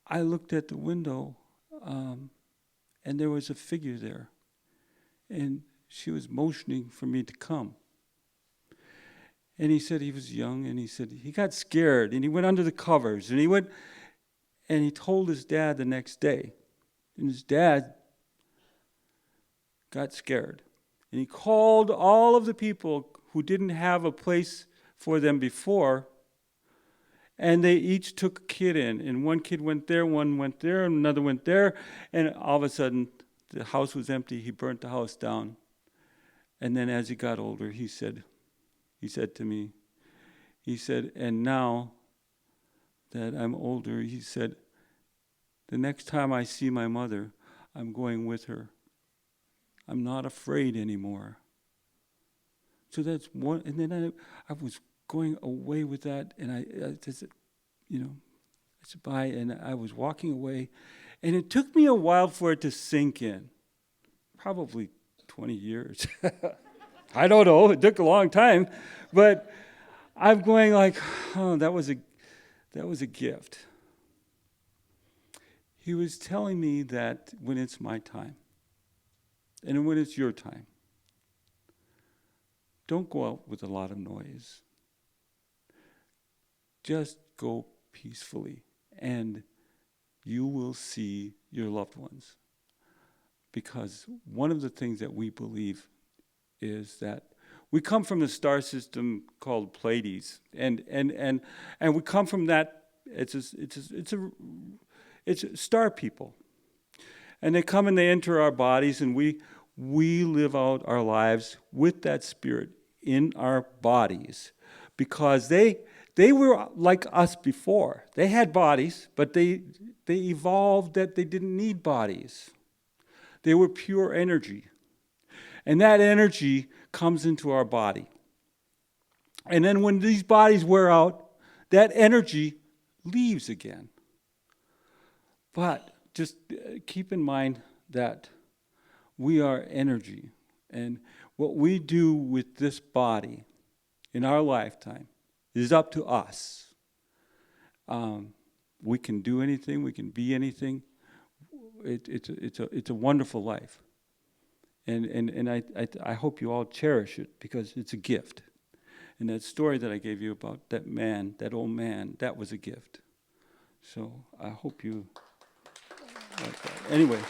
I looked at the window, and there was a figure there. And she was motioning for me to come. And he said he was young, and he said he got scared, and he went under the covers, and he told his dad the next day. And his dad got scared. And he called all of the people who didn't have a place for them before, and they each took a kid in. And one kid went there, one went there, and another went there. And all of a sudden, the house was empty. He burnt the house down. And then as he got older, he said to me, and now that I'm older, he said, the next time I see my mother, I'm going with her. I'm not afraid anymore. So that's one, and then I was going away with that, and I said bye, and I was walking away, and it took me a while for it to sink in, probably 20 years. I don't know, it took a long time, but I'm going like, that was a gift. He was telling me that when it's my time, and when it's your time, don't go out with a lot of noise. Just go peacefully, and you will see your loved ones. Because one of the things that we believe is that we come from a star system called Pleiades, and we come from that. It's star people, and they come and they enter our bodies, and we live out our lives with that spirit in our bodies, because they were like us before. They had bodies, but they evolved that they didn't need bodies. They were pure energy. And that energy comes into our body. And then when these bodies wear out, that energy leaves again. But just keep in mind that we are energy. And what we do with this body in our lifetime is up to us. We can do anything. We can be anything. It's a wonderful life. And I hope you all cherish it, because it's a gift. And that story that I gave you about that man, that old man, that was a gift. So I hope you like that. Anyway.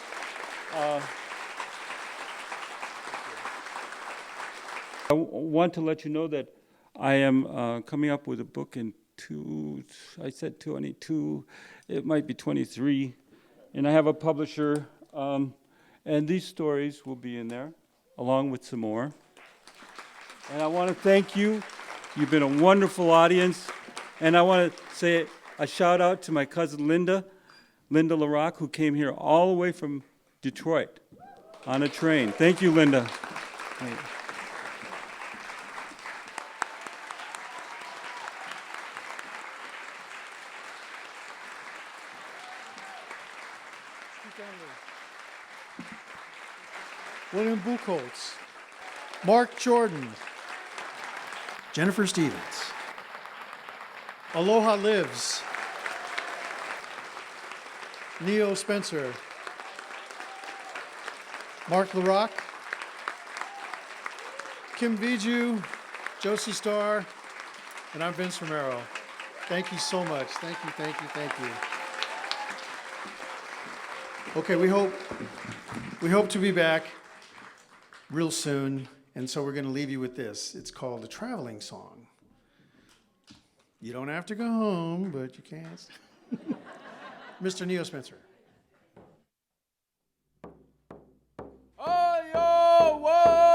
I want to let you know that I am coming up with a book in 22, it might be 23, and I have a publisher, and these stories will be in there, along with some more. And I want to thank you. You've been a wonderful audience, and I want to say a shout out to my cousin Linda LaRoque, who came here all the way from Detroit on a train. Thank you, Linda. William Buchholtz, Mark Jourdan, Jennifer Stevens, Aloha Lives, Neo Spencer, Mark LaRoque, Kim Viju, Josie Starr, and I'm Vince Romero. Thank you so much. Thank you, thank you, thank you. Okay, we hope to be back real soon, and so we're going to leave you with this. It's called a traveling song. You don't have to go home, but you can. Mr. Neo Spencer. Oh, yo, whoa.